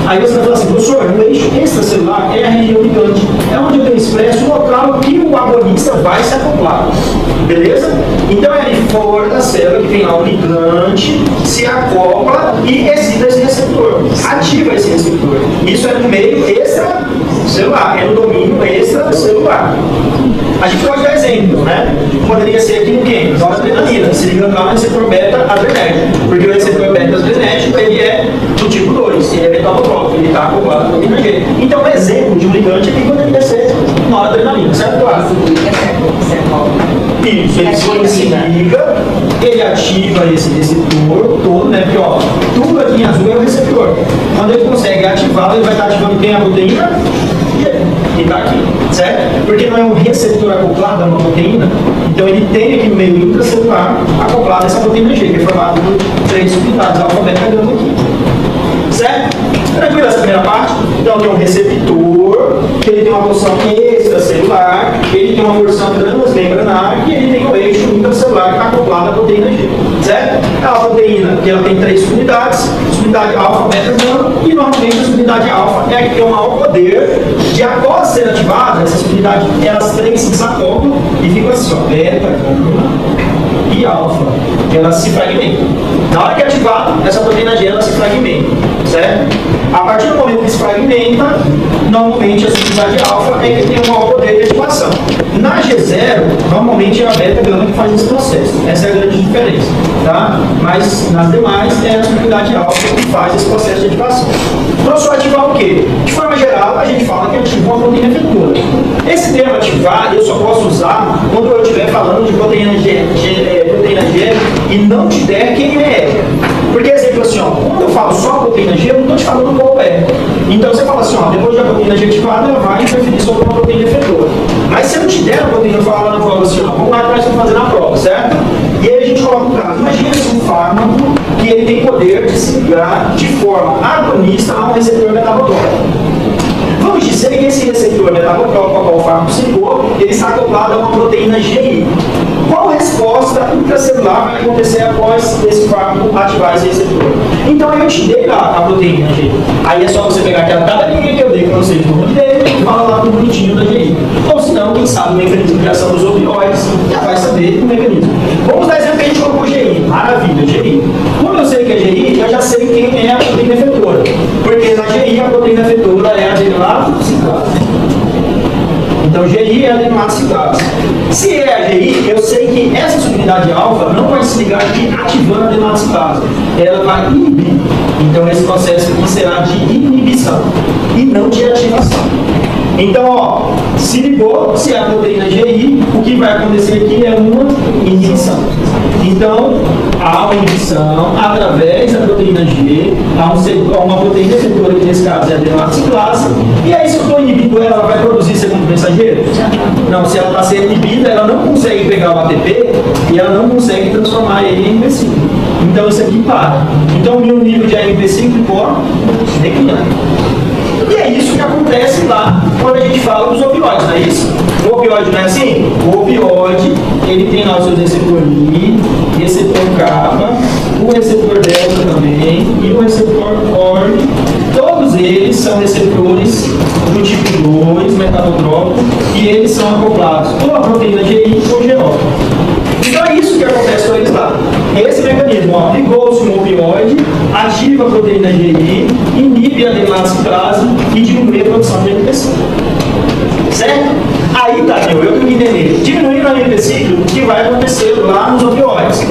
Aí você vai falar assim, professor, o eixo extracelular é a região ligante, é onde eu tenho expresso o local que o agonista vai se acoplar. Beleza? Então é ali fora da célula que tem lá o ligante, se acopla e excita esse receptor, ativa esse receptor. Isso é no meio extracelular, é no domínio extracelular. A gente pode dar exemplo, né? Poderia ser aqui no quê? Noradrenalina, se ligando lá no receptor beta-adrenérgico, porque o receptor beta-adrenérgico ele é do tipo 2, ele é metabotrófico, ele está acoplado com proteína G. Então, um exemplo de um ligante aqui poderia ser noradrenalina, certo? Isso, ele se liga, ele ativa esse receptor todo, né? Porque, ó, tudo aqui em azul é o receptor. Quando ele consegue ativá-lo, ele vai estar ativando quem? A proteína? Que está aqui, certo? Porque não é um receptor acoplado a uma proteína, então ele tem aqui no meio intracelular acoplado a essa proteína G, que é formada por 3 subunidades alfabéticas aqui. Certo? Tranquilo essa primeira parte? Então tem um receptor, que ele tem uma porção extracelular, ele tem uma porção transmembranar e ele tem um eixo intracelular que está acoplado à proteína G. Certo? É uma proteína que ela tem 3 subunidades, subunidade alfa, beta, gama, e normalmente a subunidade alfa é a que tem o maior poder de, após ser ativada, essa subunidade, elas 3 se desacoplam e ficam assim, ó, beta, gama e alfa, elas se fragmentam. Na hora que é ativada, essa proteína G ela se fragmenta, certo? A partir do momento que se fragmenta, normalmente a subunidade alfa é que tem um maior poder de ativação. Na G0, normalmente é a beta-gama que faz esse processo. Essa é a grande diferença, tá? Mas nas demais é a subunidade alfa que faz esse processo de ativação. Professor, ativar o quê? De forma geral, a gente fala que ativa uma proteína efetora. Esse termo ativar eu só posso usar quando eu estiver falando de proteína G e não te der quem é. Porque, exemplo assim, ó, quando eu falo só proteína G, eu não estou te falando qual é. Então você fala assim, ó, depois da proteína G ativada, ela vai interferir sobre uma proteína efetora. Mas se eu não te der a proteína, eu falo lá na prova assim, ó, vamos lá que nós vamos fazer na prova, certo? E aí a gente coloca o caso. Imagina um fármaco que ele tem poder de se ligar de forma agonista a um receptor metabotrófico. Vamos dizer que esse receptor metabotrófico ao qual o fármaco se ligou, ele está acoplado a uma proteína GI. Qual resposta intracelular vai acontecer após esse fármaco ativar esse receptor? Então eu te dei lá a proteína GI. Aí é só você pegar aquela tabelinha que eu dei para vocês no nome dele e falar lá no bonitinho da GI. Ou se não, quem sabe o mecanismo de ação dos opioides já vai saber o mecanismo. Vamos dar exemplo que a gente colocou GI. Maravilha, GI. Como eu sei que é GI, eu já sei quem é a proteína efetora. Porque na GI a proteína efetora é a adenilado ciclase. Então, GI é adenosinato ciclase. Se é a GI, eu sei que essa subunidade alfa não vai se ligar aqui ativando a adenosinato ciclase. Ela vai inibir. Então, esse processo aqui será de inibição e não de ativação. Então, ó, se ligou, se é a proteína GI, o que vai acontecer aqui é uma inibição. Então, há uma inibição através da proteína G, há uma proteína receptora, que nesse caso é a adenosciclase, e aí se eu estou inibindo ela vai produzir segundo mensageiro? Não, se ela está sendo inibida, ela não consegue pegar o ATP e ela não consegue transformar ele em AMP cíclico. Então isso aqui para. Então o meu nível de AMP cíclico, ó, declina. E é isso que acontece lá quando a gente fala dos opioides, não é isso? O opioide não é assim? O opioide, ele tem lá os seus receptores I, receptor kappa, o receptor delta também e o receptor OR. Todos eles são receptores do tipo 2, metanotrópico, e eles são acoplados ou a proteína GI ou GO. Então é isso que acontece com eles lá. Esse mecanismo, ó, ligou-se um opioide, ativa a proteína GI, inibe a adenosciclase e diminui a produção de AMP cíclico. Certo? Aí, Tadeu, eu tenho que entender. Diminuindo a AMP cíclico, o que vai acontecer lá nos opioides?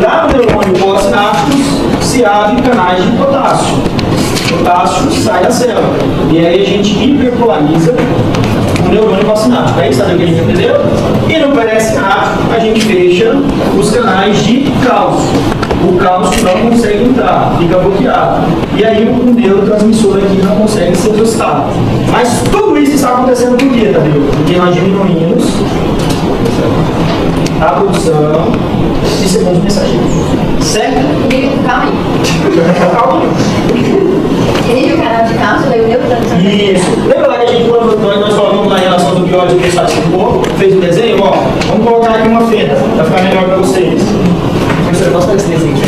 Lá no neurônio pós-sináptico se abre canais de potássio. O potássio sai da célula. E aí a gente hiperpolariza o neurônio pós-sináptico. É isso, Tadeu, que a gente entendeu? E no pré-sináptico, a gente fecha os canais de cálcio. O cálcio não consegue entrar, fica bloqueado. E aí o neurotransmissor aqui não consegue ser exaustado. Mas tudo isso está acontecendo por quê, Tadeu? Porque nós diminuímos a produção de segundos mensageiros. Certo? Calma aí. Calma aí. Inibe o canal de cálcio, daí o neurotransmissor. Isso. Lembra lá que a gente, quando nós falamos na relação do opioide que o participou, fez o desenho? Ó, vamos colocar aqui uma fenda, para ficar melhor para vocês. Professor, posso fazer esse desenho aqui?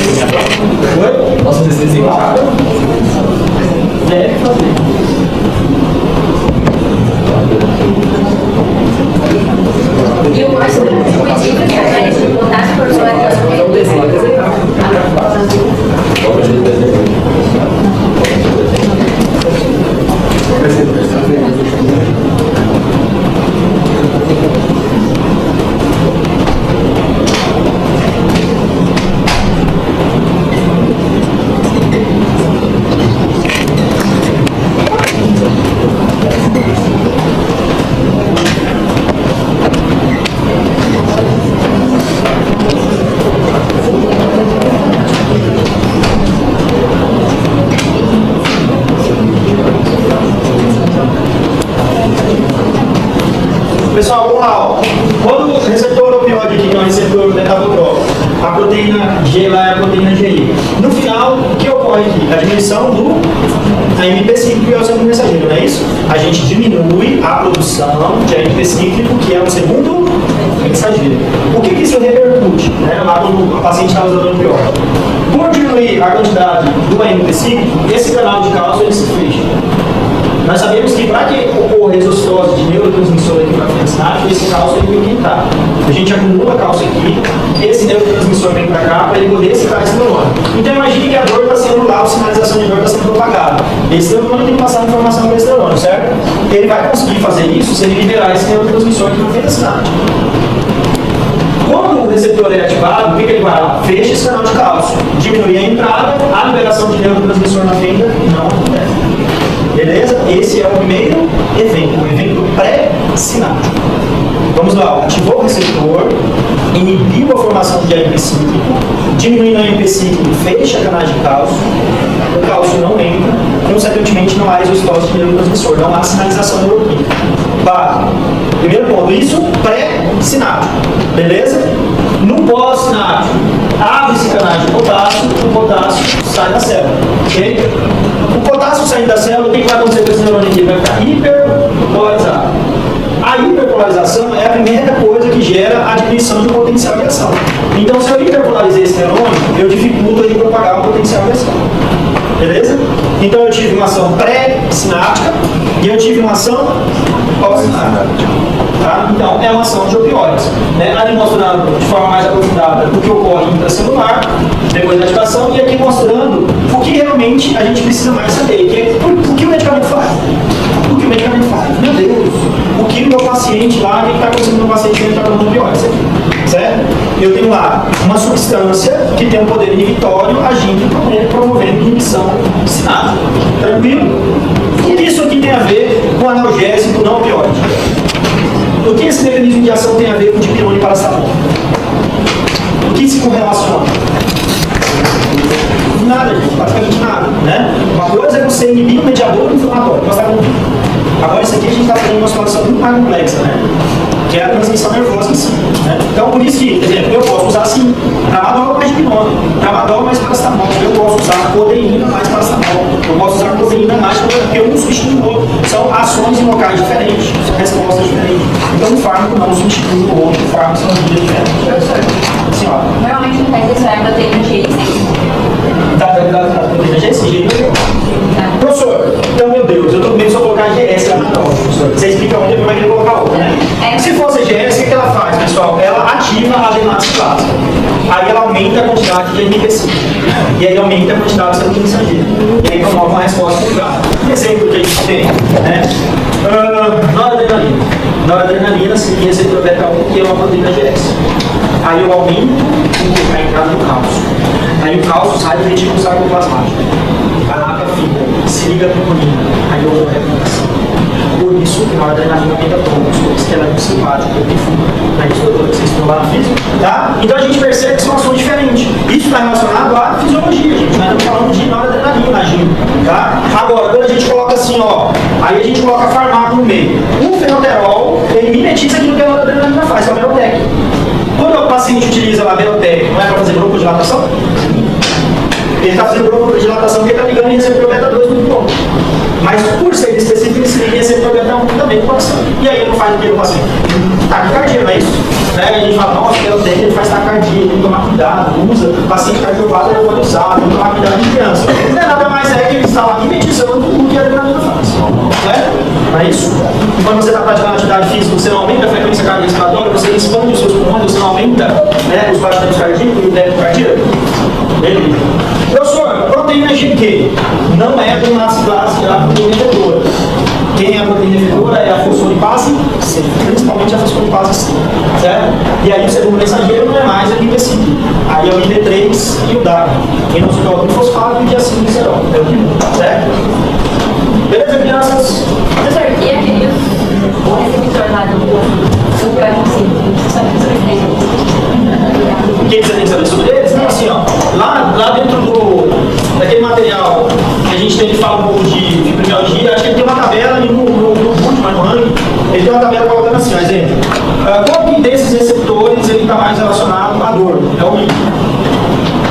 Oi? Posso fazer esse desenho aqui? Deve fazer. E o mais positivo que é o potássio por É um desenho, Pessoal, vamos lá. Ó. Quando o receptor opioide aqui, que é o receptor metabotrópico, a proteína G lá é a proteína GI. No final, o que ocorre aqui? A diminuição do AMP cíclico, que é o segundo mensageiro, não é isso? A gente diminui a produção de AMP cíclico, que é o segundo mensageiro. O que isso repercute? Né? Lá quando o paciente está usando opioide. Por diminuir a quantidade do AMP cíclico, esse canal de cálcio ele se fecha. Nós sabemos que para que ocorra exostose de neurotransmissor aqui para frente sináptico, esse cálcio ele tem que entrar. A gente acumula cálcio aqui, esse neurotransmissor vem para cá para ele poder excitar esse neurônio. Então imagine que a dor está sendo lá, a sinalização de dor está sendo propagada. Esse neurônio tem que passar a informação para esse neurônio, certo? Ele vai conseguir fazer isso se ele liberar esse neurotransmissor aqui na frente sináptica. Quando o receptor é ativado, o que ele vai lá? Fecha esse canal de cálcio, diminui a entrada, a liberação de neurotransmissor na fenda não acontece. Beleza? Esse é o primeiro evento, o evento pré-sináptico. Vamos lá, ativou o receptor, inibiu a formação de AMP cíclico, diminuindo a AMP cíclico, fecha canais de cálcio, o cálcio não entra, consequentemente não há exostose de neurotransmissor, não há sinalização neuroquímica. Primeiro ponto, isso pré-sináptico, beleza? No pós-sináptico, abre-se canais de potássio, o potássio sai da célula, ok? O potássio saindo da célula, o que vai acontecer com esse neurônio aqui? Vai ficar hiperpolarizado. A hiperpolarização é a primeira coisa que gera a diminuição do potencial de ação. Então, se eu hiperpolarizei esse neurônio, eu dificulto ele propagar o potencial de ação. Beleza? Então, eu tive uma ação pré-sináptica e eu tive uma ação pós-sináptica. Tá? Então, é uma ação de opioides. Né? Ali mostrando de forma mais aprofundada o que ocorre intracelular, depois da ativação, e aqui mostrando o que realmente a gente precisa mais saber, que é o que o medicamento faz. O que o medicamento faz? Meu Deus! O que o meu paciente lá, o que está acontecendo no meu paciente que está tomando opioides? Certo? eu tenho lá uma substância que tem um poder inibitório agindo e promovendo inibição sináptica. Tranquilo? O que isso aqui tem a ver com analgésico não opioide? O que esse mecanismo de ação tem a ver com dipirona e paracetamol? O que se correlaciona? Nada, gente, praticamente nada, né? Uma coisa é você inibir um mediador inflamatório, agora isso aqui a gente está fazendo uma situação muito mais complexa, né? Que é a transmissão nervosa em si, né? Então, por isso que, por exemplo, eu posso usar assim, tramadol mais dipirona, tramadol mais paracetamol, eu posso usar codeína mais paracetamol, eu posso usar codeína mais porque um substitui o outro. São ações em locais diferentes, respostas diferentes. Então, um fármaco não substitui o outro, o fármaco são medidas diferentes. Senhora. Normalmente no teste isso é proteína de Da proteína GS. Professor, então, meu Deus, eu tô com medo de só colocar GS lá na prova, professor. Você explica onde eu vai querer colocar outra, né? Se fosse GS, o que ela faz, pessoal? Ela ativa a adenato ciclase. Aí ela aumenta a quantidade de NPC. E aí aumenta a quantidade de célula mensageira. E aí promove uma resposta pulgar. Exemplo que a gente tem, né? Noradrenalina. Noradrenalina seria receptor beta-1, que é uma proteína GS. Aí eu aumento a entrada do cálcio. Aí o cálcio sai do retículo sarcoplasmático. A fibra se liga à troponina. Aí eu vou replicação. Por isso que a adrenalina aumenta tônus, por isso que ela é muito simpática, porque aí isso que vocês estão lá na física, tá? Então a gente percebe que são ações diferentes. Isso está relacionado à fisiologia, gente. Nós estamos falando de noradrenalina agindo, tá? Agora, quando a gente coloca assim, ó, aí a gente coloca farmaco no meio. O fenoterol, ele mimetiza aquilo que a noradrenalina faz, que é o Belotec. Quando o paciente utiliza a Belotec, não é para fazer bronco-dilatação? Ele está fazendo bronco-dilatação porque ele está ligando em receptor beta-2 muito bom. Mas por ser específico, ele se liga em receptor beta-1 também no coração. E aí ele não faz o que no paciente? Taquicardia, não é isso? Né? A gente fala, nossa, ele faz taquicardia, tem que tomar cuidado, usa, paciente cardiovascular é organizado, tem que tomar cuidado de criança. Não é nada mais que ele está lá mimetizando o que a adrenalina faz. Não é isso? E quando você está praticando atividade física, você não aumenta a frequência cardiorrespiratória, você expande os seus pulmões, você não aumenta, né, os batimentos cardíacos e o débito cardíaco? Beleza. Professor, proteína GQ não é do nasciclase da proteína efetora. Quem é a proteína efetora é a fosfolipase C, principalmente a fosfolipase C, certo? E aí o segundo mensageiro não é mais a IPC. Aí é o ID3 e o DAG. Quem não se coloca o fosfato e o diacilglicerol. É o que certo? Beleza, crianças? Professor, e aquele receptor lá do carboncito? O que você tem que saber sobre eles? Não, assim, ó, lá dentro daquele material que a gente tem que falar um pouco de fibromialgia, acho que ele tem uma tabela no último, mas no ranking, ele tem uma tabela colocando assim, ó, exemplo. Qual que desses receptores ele está mais relacionado à dor? É o I.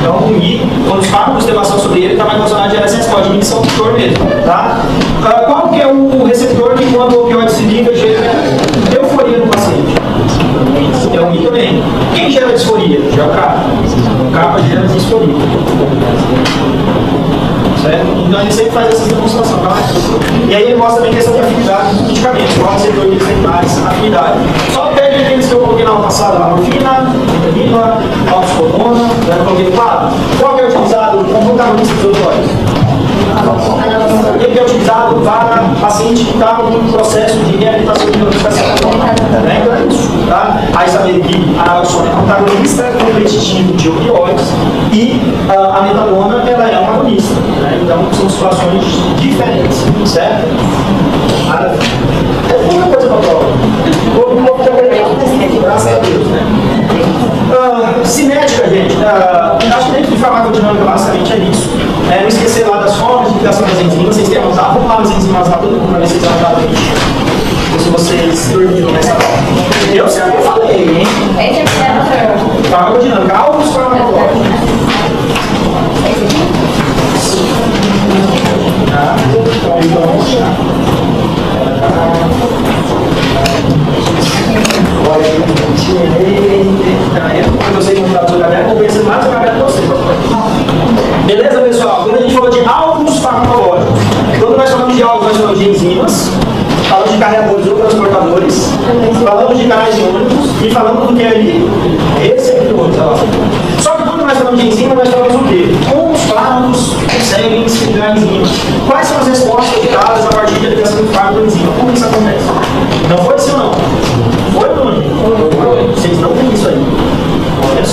Então, o I, quando os fármacos têm ação sobre ele, está mais relacionado a RSS, diminuição de dor mesmo, tá? Qual que é o receptor que, quando o opioide se liga, gera euforia no paciente? É o I também. Quem gera disforia? Já é o capa. O capa gera disforia. Certo? Então ele sempre faz essa demonstração, tá? E aí ele mostra também a questão de afinidade dos medicamentos, qual receptor que eles têm mais afinidade. Só pede aqueles que eu coloquei na aula passada, a morfina, metanina, oxicodona, já não coloquei do lado. Qual que é utilizado como protagonista dos opioides? Ele que é utilizado para paciente que está no processo de reabilitação de notificação. Né? Então é isso, tá? Aí saber que a naloxona é antagonista competitivo de opioides e a metadona ela é uma agonista. Né? Então são situações diferentes, certo? É uma coisa para a prova. Um pouco de aprendizado, graças a Deus, né? Cinética, gente, acho que dentro de farmacodinâmica basicamente é isso. Não esquecer lá das formas de ligação das enzimas, vocês têm anotado, vamos lá nas enzimas lá, todo mundo para ver se vocês anotaram isso. Se vocês dormiram nessa aula. Eu sei o que eu falei, hein? Esse é o professor. Farmacodinâmica, alvos farmacológicos. Então vamos lá. Eu sei que não está no seu caderno, vou conhecer mais o caderno de vocês. Beleza, pessoal? Quando a gente falou de alvos farmacológicos, quando nós falamos de alvos, nós falamos de enzimas, falamos de carregadores ou transportadores, falamos de canais iônicos e falamos do que é ali? Receptores. Só que quando nós falamos de enzima, nós falamos o quê? Como os fármacos conseguem se ligar em enzima? Quais são as respostas dadas a partir da ligação do fármaco em enzima? Como isso acontece? Não foi assim ou não? Foi ou não? Vocês não têm isso aí. Olha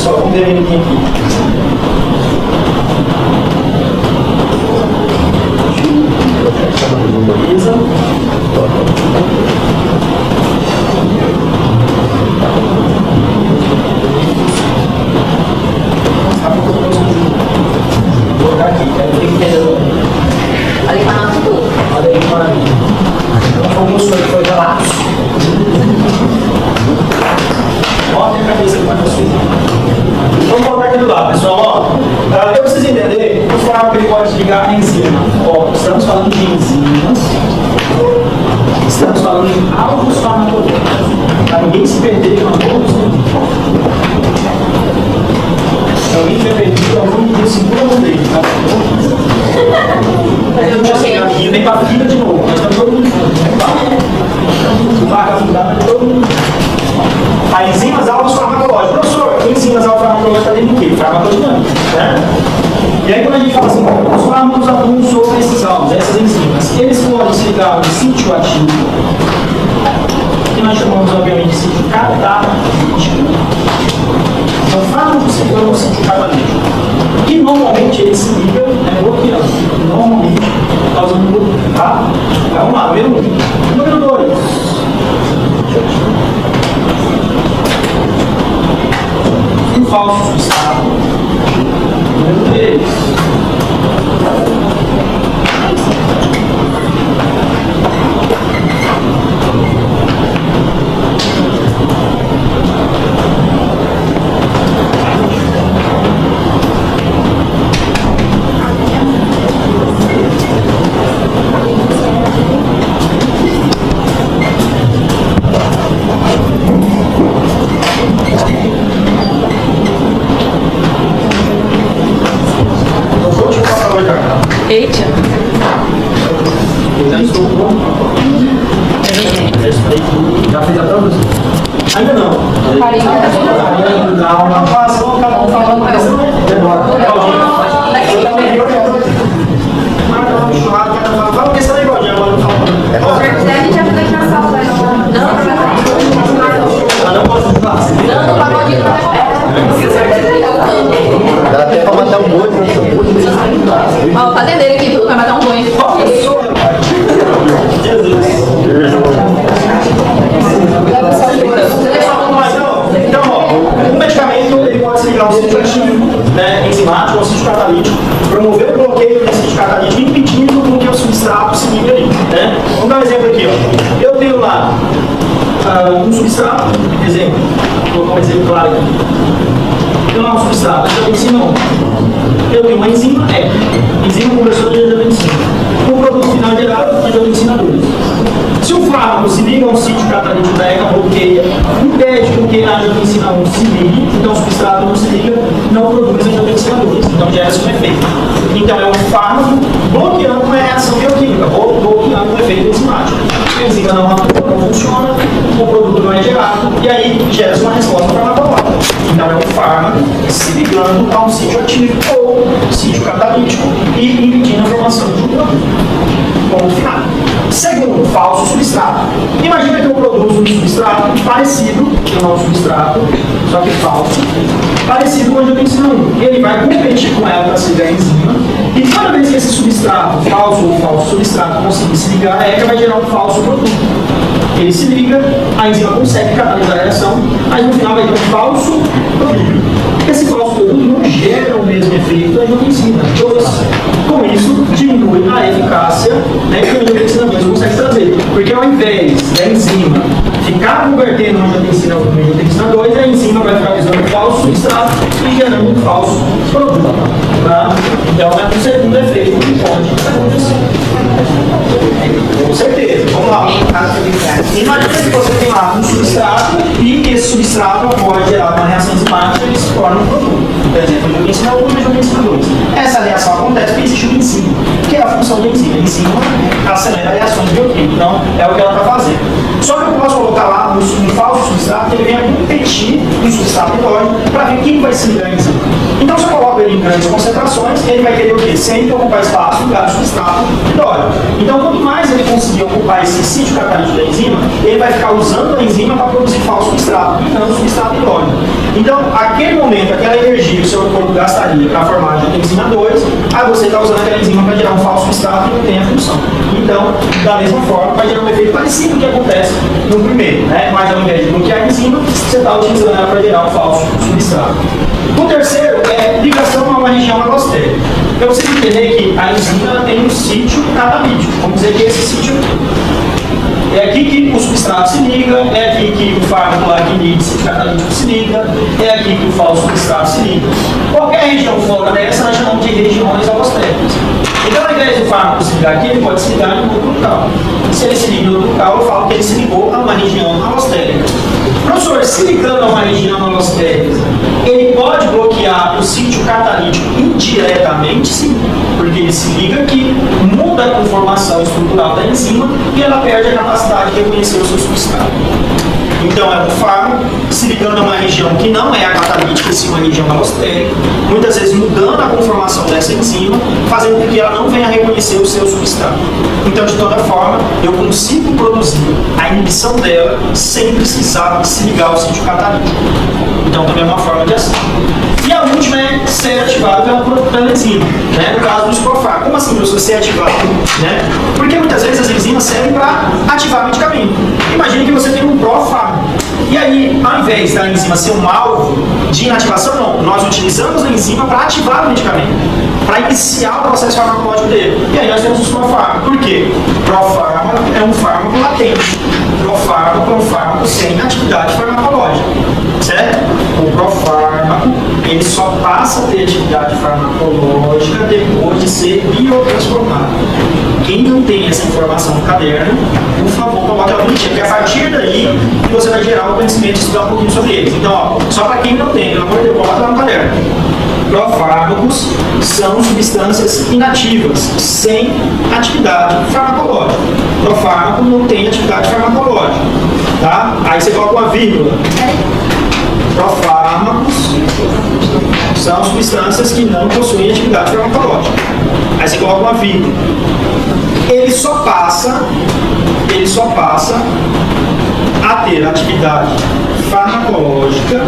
entender o fármaco ele pode ligar a enzima. Ó, estamos falando de enzimas, estamos falando de alvos farmacológicos. Para ninguém se perder com a se alguém tiver perdido, alguém me segura a mão dele, tá? Eu não tinha chegado aqui, vem para a fila de novo. Nós estamos todo mundo juntos. O barco afundado, todo mundo. A enzimas alvos farmacológicos. Professor, enzimas alvos farmacológicos está dentro do quê? Farmacodinâmica, né? E aí quando a gente fala assim, os fármacos atuam sobre esses alvos, essas enzimas, eles podem se ligar ao sítio ativo, que nós chamamos obviamente de sítio catalítico. Então, fármacos se ligam ao sítio catalítico, que normalmente ele se liga bloqueando, normalmente causando bloqueio, tá? Vamos lá, número 1. Número 2. Um falso substrato. Número 3. Eita. Já fez a prova? Ainda não. Calma, passa, cada um falando mais. Fala que está aí, Gordinho, agora não fala. A gente já fez aqui na sala, Não posso ajudar. não pagou de Dá até pra matar um boi, Ó, o fazendeiro aqui, tudo vai matar um boi. Então, ó, um medicamento ele pode se ligar ao sítio ativo, né, enzimático, ao sítio catalítico, promover o bloqueio desse sítio catalítico, impedindo com que o substrato se ligue ali. Né? Vamos dar um exemplo aqui. Ó. Eu tenho lá um substrato, exemplo, vou colocar um exemplo claro aqui. Eu não substrato, eu ensino. Eu tenho uma enzima, enzima conversor de angiotensina. O produto final gerado, angiotensina 2. Se o fármaco se liga a um sítio catalítico da ECA, bloqueia, impede com que a angiotensina 1 se ligue, então o substrato não se liga, não produz angiotensina 2. Então gera-se um efeito. Então é um fármaco bloqueando uma reação bioquímica, ou bloqueando um efeito enzimático. A enzima não atua, não funciona, o produto não é gerado, e aí gera-se uma resposta farmacológica. Então é um fármaco se ligando a um sítio ativo ou sítio catalítico e impedindo a formação de um produto. Ponto final. Segundo, falso substrato. Imagina que eu produzo um substrato parecido, que é o nosso substrato, só que falso, parecido com o angiotensina 1. Ele vai competir com ela para se ligar a enzima, e toda vez que esse substrato, falso ou falso substrato, conseguir se ligar a ECA, vai gerar um falso produto. Ele se liga, a enzima consegue catalisar a reação, mas no final vai ter um falso produto. Esse falso produto não gera o mesmo efeito da angiotensina 2. Com isso, diminui a eficácia, né, que a angiotensina 2 consegue trazer. Porque ao invés da enzima ficar convertendo a angiotensina 1 em angiotensina 2, a enzima vai ficar usando um falso substrato e gerando um falso produto. Tá? Então é o segundo efeito que pode acontecer. Com certeza, vamos lá. Imagina que você tem lá um substrato e esse substrato pode gerar uma reação enzimática e se torna um produto. Por exemplo, angiotensina 1 e angiotensina 2. Essa reação acontece porque existe uma enzima, que é a função da enzima. A enzima acelera reações bioquímicas, então é o que ela está fazendo. Só que eu posso colocar lá um falso substrato que ele venha competir com o substrato endógeno para ver quem vai se ligar à enzima. Então, se eu coloco ele em grandes concentrações, ele vai querer o quê? Sempre ocupar espaço no lugar do substrato endógeno. Então, quanto mais ele conseguir ocupar esse sítio catalítico da enzima, ele vai ficar usando a enzima para produzir falso substrato e não o substrato endógeno. Então, aquele momento, aquela energia que o seu corpo gastaria para formar a enzima 2, aí você está usando aquela enzima para gerar um falso substrato que não tem a função. Então, da mesma forma, vai gerar um efeito parecido com o que acontece no primeiro, né? Mas ao invés de bloquear a enzima, você está utilizando ela para gerar um falso substrato. O terceiro é ligação a uma região magostéria. Então você tem que entender que a enzima tem um sítio catalítico. Vamos dizer que esse sítio É aqui que o substrato se liga, é aqui que o fármaco lá que inibe o catalítico se liga, é aqui que o falso substrato se liga. Qualquer região fora dessa nós chamamos de regiões alostéricas. Então, ao invés do fármaco se ligar aqui, ele pode se ligar em outro local. Se ele se liga em outro local, eu falo que ele se ligou a uma região alostérica. Professor, se ligando a uma região alostérica, ele pode bloquear o sítio catalítico indiretamente, sim, porque ele se liga aqui, muda a conformação estrutural da enzima e ela perde a capacidade de reconhecer o seu substrato. Então, é um fármaco se ligando a uma região que não é a catalítica, e sim uma região alostérica, muitas vezes mudando a conformação dessa enzima, fazendo com que ela não venha a reconhecer o seu substrato. Então, de toda forma, eu consigo produzir a inibição dela sem precisar se ligar ao sítio catalítico. Então, também é uma forma de ação. E a última é ser ativado pela enzima, né? No caso do esporfar. Como assim, professor, ser ativado? Né? Porque muitas vezes as enzimas servem para ativar medicamento. Imagine que você tem um profármaco. E aí, ao invés da enzima ser um alvo de inativação, não. Nós utilizamos a enzima para ativar o medicamento, para iniciar o processo farmacológico dele. E aí nós temos os profármacos. Por quê? Profármaco é um fármaco latente. Profármaco é um fármaco sem atividade farmacológica. Certo? O profármaco, ele só passa a ter atividade farmacológica depois de ser biotransformado. Quem não tem essa informação no caderno, por favor, coloque a bonitinha, porque é a partir daí que você vai gerar o conhecimento e estudar um pouquinho sobre eles. Então, ó, só para quem não tem, pelo amor de Deus, coloque lá no caderno. Profármacos são substâncias inativas, sem atividade farmacológica. Profármaco não tem atividade farmacológica. Tá? Aí você coloca uma vírgula. Profármacos são substâncias que não possuem atividade farmacológica. Aí você coloca uma vírgula. Ele só passa a ter atividade farmacológica,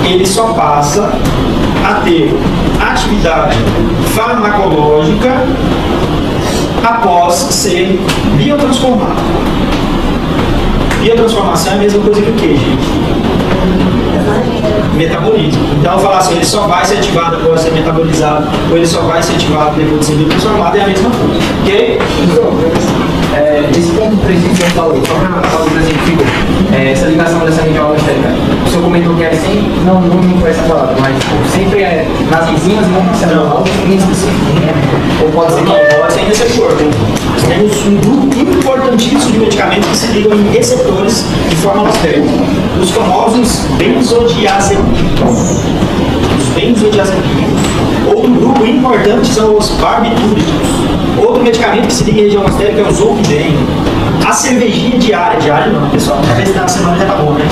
ele só passa a ter atividade farmacológica após ser biotransformado. Biotransformação é a mesma coisa que o que, gente? Metabolismo. Então, eu falar assim, ele só vai ser ativado após ser metabolizado, ou ele só vai ser ativado depois de ser biotransformado, é a mesma coisa. Ok? Esse ponto 3 que o senhor falou, só para falar o exemplo, essa ligação dessa região alostérica, o senhor comentou que é sempre, não foi essa palavra, mas sempre é nas enzimas e não na célula, algo específico, né? Ou pode ser que pode ser em receptor. Temos um grupo importantíssimo de medicamentos que se ligam em receptores de forma alostérica. Os famosos benzodiazepínicos. Os benzodiazepínicos. Outro grupo importante são os barbitúricos. Outro medicamento que se liga em região alostérica é o Zolpidem. A cervejinha diária não, pessoal, uma vez na semana já tá bom, né?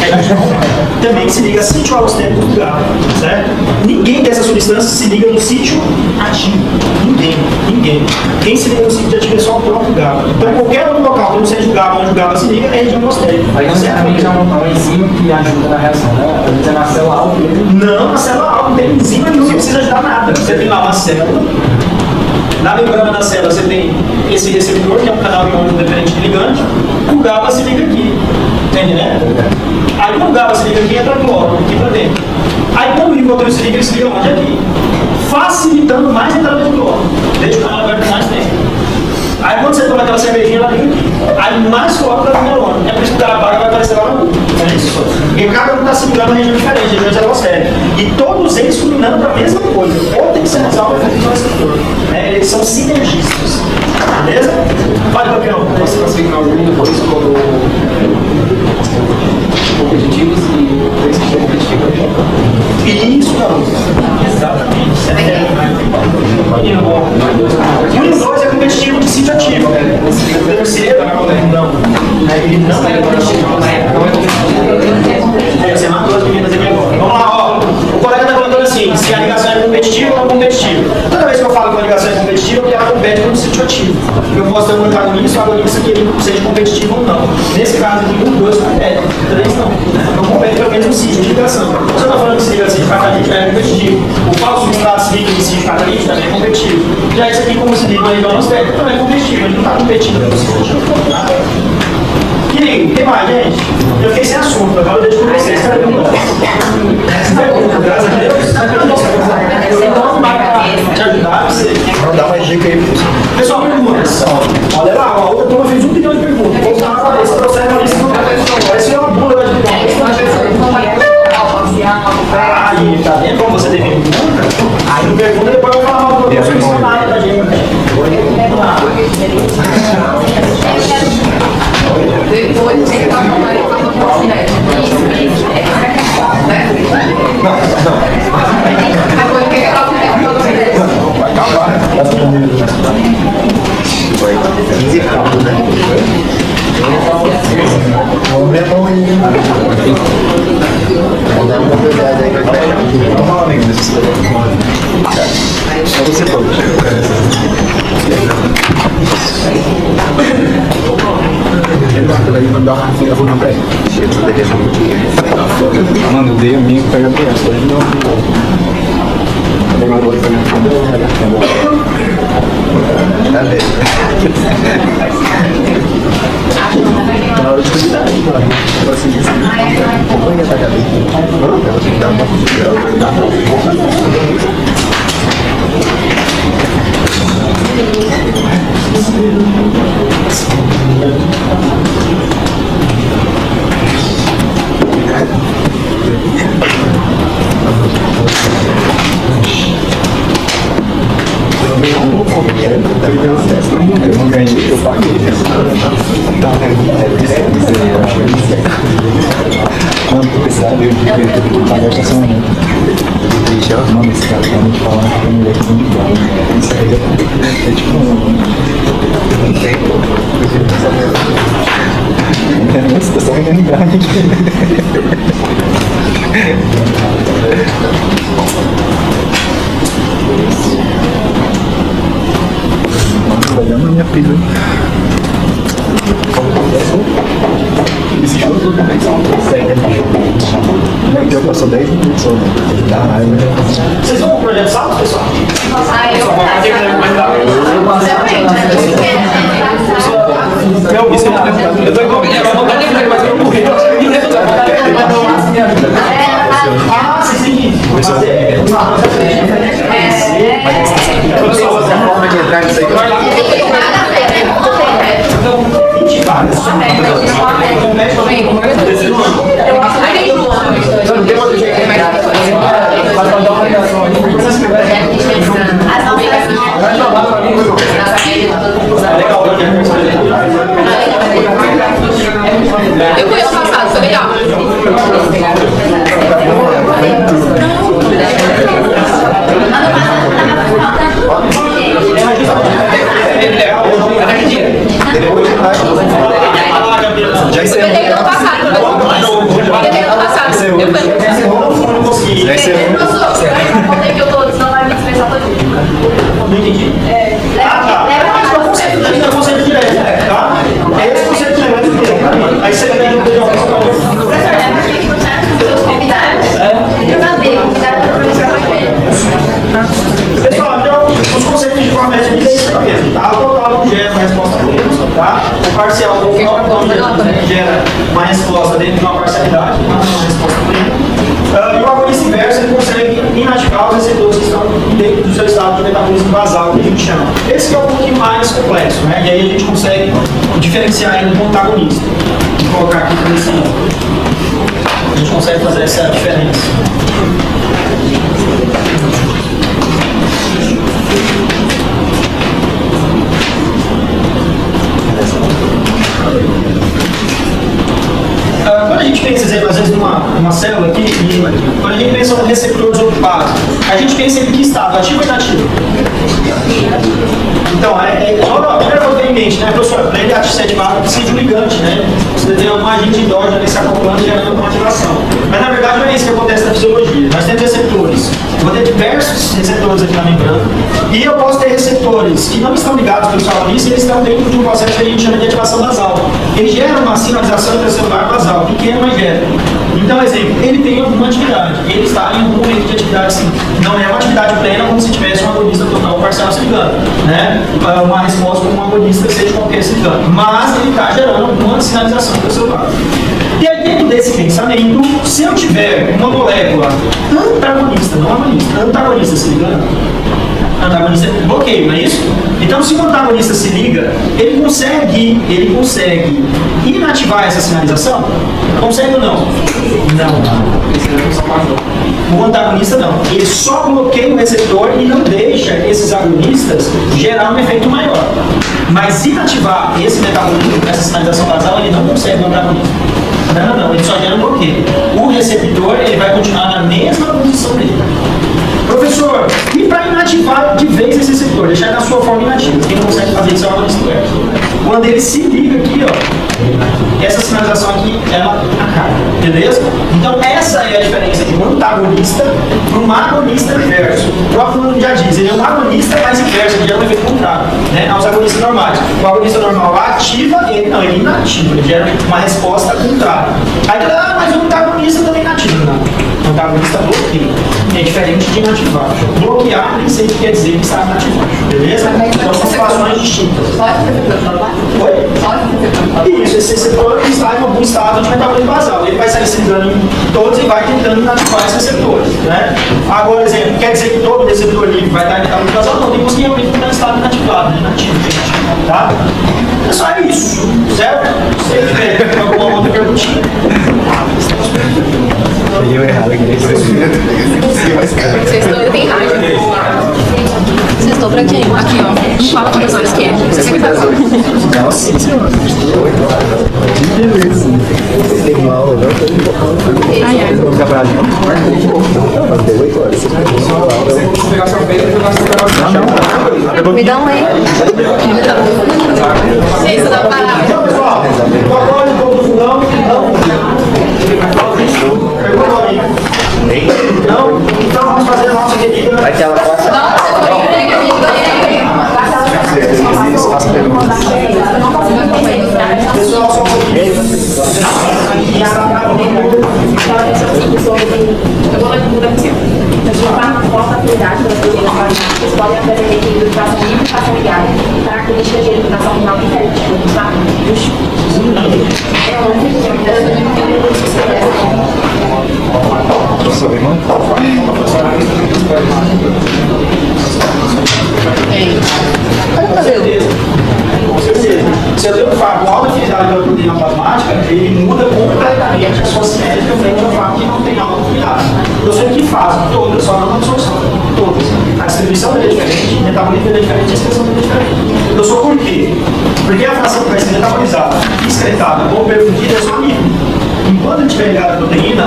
Também se liga a sítio alostérico do gado, certo? Ninguém dessas substâncias se liga no sítio ativo. Ninguém. Quem se liga no sítio ativo é só o próprio GABA. Então, qualquer outro local que não seja o GABA, onde o GABA se liga, é região alostérica. Aí você também já montar uma enzima que ajuda na reação, né? Às vezes é na célula alvo. Não, na célula alvo não tem enzima nenhuma, não precisa ajudar nada. Você tem lá uma célula. Na membrana da célula você tem esse receptor, que é um canal iônico dependente de ligante, o GABA se liga aqui. Entende, né? Aí quando o GABA se liga aqui, entra cloro, aqui pra dentro. Aí quando o ribotril se liga, ele se liga onde? Aqui. Facilitando mais a entrada de cloro. Deixa o canal aberto mais tempo. Aí quando você toma aquela cervejinha, ela liga aqui. Aí mais cloro para o neurônio. É por isso que o cara vai aparecer lá no cu. É isso. Porque cada um está se ligando a uma região diferente, regiões alostéricas. E todos eles culminando para a mesma coisa. Ou tem que ser nasal ou tem que ser receptor. Eles são sinergistas. Beleza? Pode, campeão. Você consegue na urina, por isso quando competitivos e três que são competitivos. Isso, garoto. Exatamente. E o 2 é competitivo de sítio ativo. O terceiro, não. Ele não é competitivo. Você matou as meninas aqui agora. Vamos lá, ó. O colega está falando assim, se a ligação é competitiva ou não competitiva. Toda vez que eu falo que a ligação é competitiva, porque ela compete com o sítio ativo. Eu posso ter um antagonista ou agonista que ele seja competitivo ou não. Nesse caso aqui, um, 2 compete, 3 não. Então compete pelo menos no sítio de ligação. Você está falando que se liga assim, catalítico é competitivo. O falso substrato se liga em sítio catalítico também é competitivo. Já isso aqui, como se liga em alostérico, também é competitivo. Ele não está competindo pelo sítio ativo. Tá? Querido, o que mais, gente? Eu fiquei sem assunto, agora eu deixo com vocês. Graças a Deus. Então, vai te ajudar você. Dá uma dica aí. Pessoal, perguntas. Olha lá, a outra turma fez 1 milhão de perguntas. Vou dar uma cabeça para receptores. Mano, dei a minha pra Gabriel. Na hora de cuidar, eu não ganhei, eu paguei. Não, tô precisando, eu tive que pagar a estacionamento. Mano, esse cara tá me falando que a mulher que não me dá. Isso aí é tipo não tem. Nossa, tá só me engano vai dar na minha pilha. Esse jogo também são 10. Eu passo 10 minutos só. Dá raiva. Vocês vão pro projeto salto, pessoal? Eu tô igual menino, eu vou dar livre, mas eu não morri. Ah, vocês têm que fazer. Forma de entrar nisso aí. Eu fui ano passado, foi legal. Já encerrou. Eu ano passado. Eu contei que eu tô, senão vai me dispensar todinho. Não entendi. Leva o conceito direto, tá? É esse conceito direto. Aí você pega o que pessoal, então, os conceitos de forma média é isso mesmo, tá? O total gera uma resposta dentro, tá? O parcial gera uma resposta dentro de uma parcialidade, uma resposta plena. E o agonista inverso, ele consegue inativar os receptores que estão dentro do seu estado de metabolismo basal, que a gente chama. Esse que é um pouquinho mais complexo, né? E aí a gente consegue diferenciar ele do antagonista. Vou colocar aqui para esse. A gente consegue fazer essa diferença. Quando a gente pensa, exemplo, às vezes numa célula aqui, quando a gente pensa no receptor desocupado, a gente pensa em que estado, ativo ou inativo? Então, primeira coisa que tem em mente, né, professor? Para ele ser ativado, precisa de um ligante, né? Você tem algum agente endógeno ali se acoplando e gerando uma ativação. Mas na verdade não é isso que acontece na fisiologia. Nós temos receptores. Eu vou ter diversos receptores aqui na membrana. E eu posso ter receptores que não estão ligados pelo seu agonista e eles estão dentro de um processo que a gente chama de ativação basal. Ele gera uma sinalização intracelular basal, pequena, mas gera. Então, exemplo, ele tem alguma atividade. Ele está em algum momento de atividade, sim. Não é uma atividade plena como se tivesse um agonista total ou parcial se ligando, né? Uma resposta com um agonista, seja qualquer se ligando. Mas ele está gerando alguma sinalização intracelular. E aí, dentro desse pensamento, se eu tiver uma molécula antagonista, não agonista, antagonista se ligando, antagonista bloqueio, não é isso? Então, se o antagonista se liga, ele consegue inativar essa sinalização? Consegue ou não? Não. O antagonista não. Ele só bloqueia o receptor e não deixa esses agonistas gerar um efeito maior. Mas inativar esse metabolismo, essa sinalização basal, ele não consegue no antagonista. Não, ele só gera um bloqueio. O receptor, ele vai continuar na mesma posição dele. Professor, e para inativar de vez esse receptor, deixar na sua forma inativa, quem consegue fazer isso é o agonista inverso. Quando ele se liga aqui, ó, essa sinalização aqui, ela acaba, beleza? Então essa é a diferença de um antagonista para um agonista inverso. O próprio nome já diz, ele é um agonista mais inverso, ele gera um efeito contrário, né, aos agonistas normais. O agonista normal ativa, ele não, ele inativa, ele gera uma resposta contrária. Aí mas o antagonista também inativa, não. O antagonista bloqueia, é diferente de inativar. Bloquear nem sempre quer dizer que está inativado, beleza? Então são situações distintas. Pode ser transformado? Oi? Pode ser transformado? Isso, esse receptor está em algum estado de metabolismo basal. Ele vai sair se ligando em todos e vai tentando inativar esses receptores, né? Agora, exemplo, quer dizer que todo receptor livre vai estar em metabolismo basal? Não, tem uns que realmente estão em estado inativado, né? Inativo, tá? É só isso, certo? Você tem alguma outra perguntinha? Eu errado aqui. Vocês estão bem rádio. Vocês estão pra quem? Aqui, ó. Não fala quantas horas que é. Você que tá falando. Nossa senhora. Que beleza. Tem uma aula, não? Ai, ai. Vou trabalhar de novo. Até 8 horas. Me dá um aí. Isso dá para. Então, pessoal, agora um pouco do fundão, não, então vamos fazer a nossa querida. Vai ter ela passa. Pessoal, só um pouquinho. Eu vou ler tudo aqui. Qual a atividade das proteínas vocês podem aprender equilíbrio de educação livre e educação ligada, características de educação final diferentes, tá? Professor, irmão? Com certeza. Com certeza. Se eu tenho um fato com alta afinidade pela proteína plasmática, ele muda completamente a sua cinética frente ao fato que não tem alta afinidade. Eu sei o que faz, todas, só não a absorção. Todas. A distribuição dele é diferente, o metabolismo dele é diferente, a expressão dele é diferente. Eu sou por quê? Porque a fração que vai ser metabolizada, excretada ou perfundida é só a mínima. Enquanto ele estiver ligado à proteína,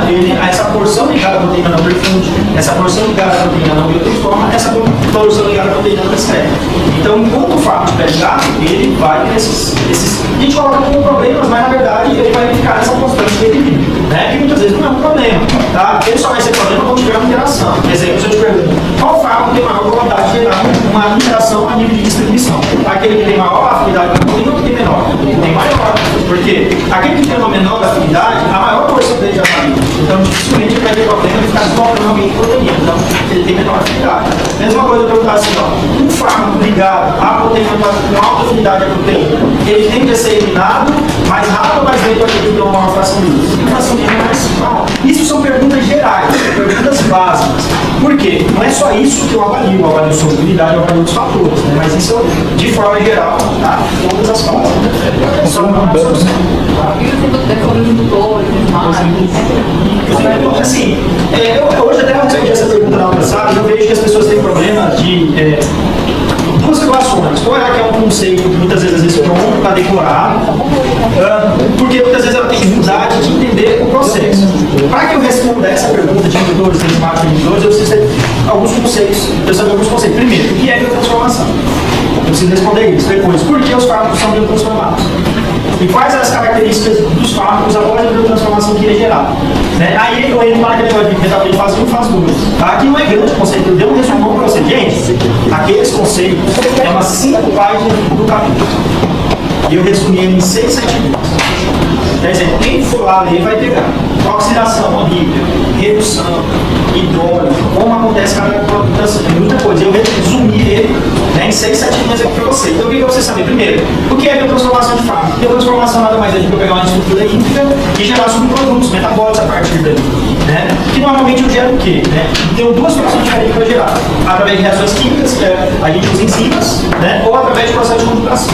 essa porção ligada à proteína não perfunde, essa porção ligada à proteína não biotransforma, essa porção ligada à proteína não excreta. Então, enquanto o fato estiver ligado, ele vai ter esses. A gente coloca como problemas, mas na verdade ele vai ficar nessa constante de equilíbrio, né? Que muitas vezes não é um problema, tá? Ele só vai ser problema quando tiver uma interação. Por exemplo, se eu te pergunto, qual fato tem maior probabilidade de gerar uma interação a nível de distribuição? Aquele que tem maior afinidade com a proteína ou que tem menor? Tem maior. Porque aquele que tem uma menor afinidade, a maior porção dele já está ali. Então, dificilmente ele vai ter problema de ficar deslocando alguém de proteína. Então, ele tem menor afinidade. Mesma coisa eu perguntar assim, ó, um fármaco ligado à proteína com alta afinidade à proteína, ele tende a ser eliminado mais rápido ou mais lento aquele que tem uma maior fração livre? A fração livre é mais alta. Isso são perguntas gerais, perguntas básicas. Por quê? Não é só isso que eu avalio solubilidade, eu avalio os fatores, né? Mas isso de forma geral, tá? Todas as fases. Só uma absorção. Assim, eu hoje até respondi essa pergunta na outra sala, eu vejo que as pessoas têm problemas de duas situações. Qual é que é um conceito que muitas vezes pronto para decorar, porque muitas vezes ela tem dificuldade de entender o processo. Para que eu responda essa pergunta de indutores, enzimáticos e inibidores, eu preciso ter alguns conceitos. Eu saber alguns conceitos. Primeiro, o que é biotransformação? Eu preciso responder isso. Depois, por que os fármacos são biotransformados? E quais as características dos fármacos após a biotransformação que ele gerar? Né? Aí eu entro para aquele de metabolismo fase 1 e fase 2. Tá? Aqui não é grande conceito, eu dei um resumão para você. Gente, aqueles conceitos é umas 5 páginas do capítulo. E eu resumi ele em 6 centímetros. Por exemplo, quem for lá ler vai pegar oxidação horrível, redução, hidrólise, como acontece cada produção, tem muita coisa. Eu resumi ele, né, em 6 centímetros aqui para você. Então o que você saber? Primeiro, o que é biotransformação de fármaco? Biotransformação nada mais é do que eu pegar uma estrutura hídrica e gerar subprodutos metabólicos a partir dali. Né? Que normalmente eu gero o quê? Né? Tenho duas situações diferentes para gerar. Através de reações químicas, a gente usa enzimas, né? Ou através de processo de conjugação.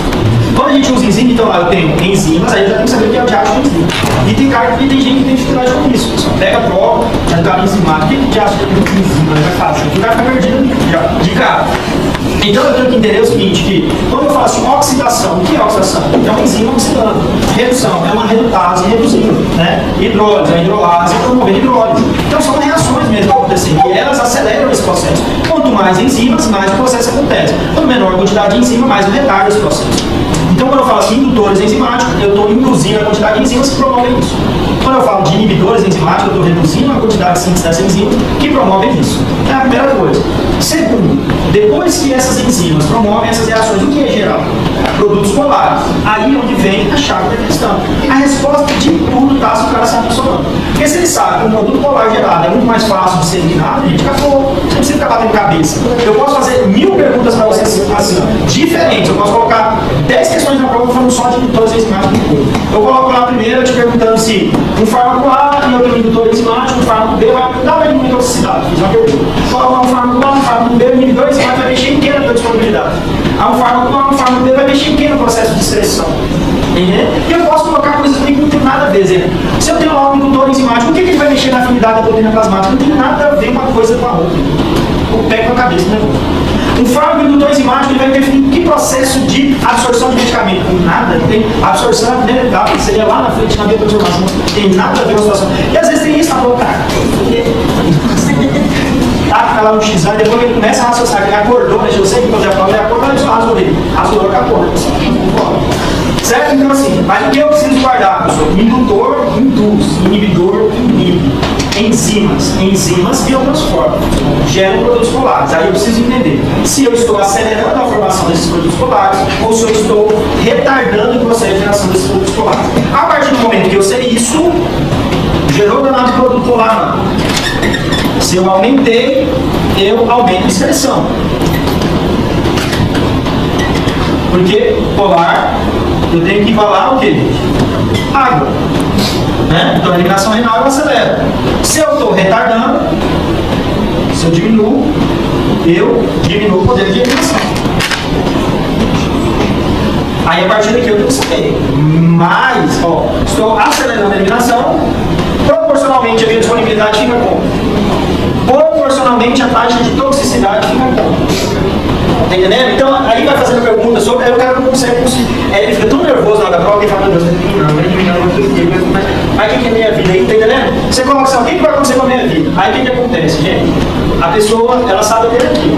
Quando a gente usa enzima, então lá eu tenho enzimas, aí eu já tenho que saber o que é o diácio de enzima. E tem cara que tem gente que tem dificuldade com isso. Só pega a prova, já está enzimático, o que é diácio de enzima? É fácil, o cara fica perdido de cara. Então eu tenho que entender o seguinte, que quando eu falo assim, oxidação, o que é oxidação? É uma enzima oxidando. Redução é uma redutase reduzindo, né? Hidrólise, a hidrolase, promovendo hidrólise. Então são reações mesmo acontecendo e elas aceleram esse processo. Quanto mais enzimas, mais o processo acontece. Quanto menor a quantidade de enzima, mais o retardo desse processo. Então Então, quando eu falo assim, indutores enzimáticos, eu estou induzindo a quantidade de enzimas que promovem isso. Quando eu falo de inibidores enzimáticos, eu estou reduzindo a quantidade de síntese dessas enzimas que promovem isso. É a primeira coisa. Segundo, depois que essas enzimas promovem essas reações, o que é geral? Produtos polares. Aí é onde vem a chave da questão. A resposta de tudo está se o cara sabe funcionando. Porque se ele sabe que um produto polar gerado é muito mais fácil de ser eliminado, a gente acabou. Você não precisa ficar batendo cabeça. Eu posso fazer 1000 perguntas para você assim, diferentes. Eu posso colocar 10 questões na prova falando só de indutores enzimáticos. Eu coloco lá a primeira te perguntando se um fármaco A e outro indutor enzimático, um fármaco B vai dar uma diminuir toxicidade. Fiz uma pergunta. Coloco lá um fármaco A, um fármaco B, um inibidor enzimático vai mexer em que na disponibilidade? Um fármaco A, um fármaco B vai mexer em que no processo de excreção? E eu posso colocar coisas que não tem nada a ver. Exemplo. Se eu tenho lá um indutor enzimático, o que ele vai mexer na afinidade da proteína plasmática? Não tem nada a ver uma coisa com a outra. O pé com a cabeça, né? Um fármaco indutor enzimático ele vai definir que processo de absorção de medicamento. Nada, tem absorção na primeira etapa, seria lá na frente na biotransformação. Tem nada a ver com a situação. E às vezes tem isso na prova, cara. Fica lá no X e depois ele começa a raciocinar, ele acordou, né? Eu sei que fazer a prova, ele acordou, ele só razoou ele. Razoou, acabou, né? Certo? Então assim, mas o que eu preciso guardar, pessoal? Indutor, induz, inibidor, inibe. Enzimas biotransformam, geram produtos polares. Aí eu preciso entender se eu estou acelerando a formação desses produtos polares ou se eu estou retardando o processo de geração desses produtos polares. A partir do momento que eu sei isso, gerou danado de produto polar lá. Se eu aumentei, eu aumento a excreção. Porque polar, eu tenho que igualar o quê? Água. Né? Então a eliminação renal eu acelero. Se eu estou retardando, se eu diminuo o poder de eliminação. Aí a partir daqui eu tenho que saber. Mas, estou acelerando a eliminação, proporcionalmente a minha disponibilidade fica como? Proporcionalmente a taxa de toxicidade fica como? Tá entendendo? Então, aí vai fazendo perguntas sobre, aí o cara não consegue. Ele fica tão nervoso na hora da prova que ele fala, meu Deus, aí o que é minha vida? Aí, tá entendendo? Você coloca assim, o que vai acontecer com a minha vida? Aí o que acontece, gente? A pessoa, ela sabe ter aquilo,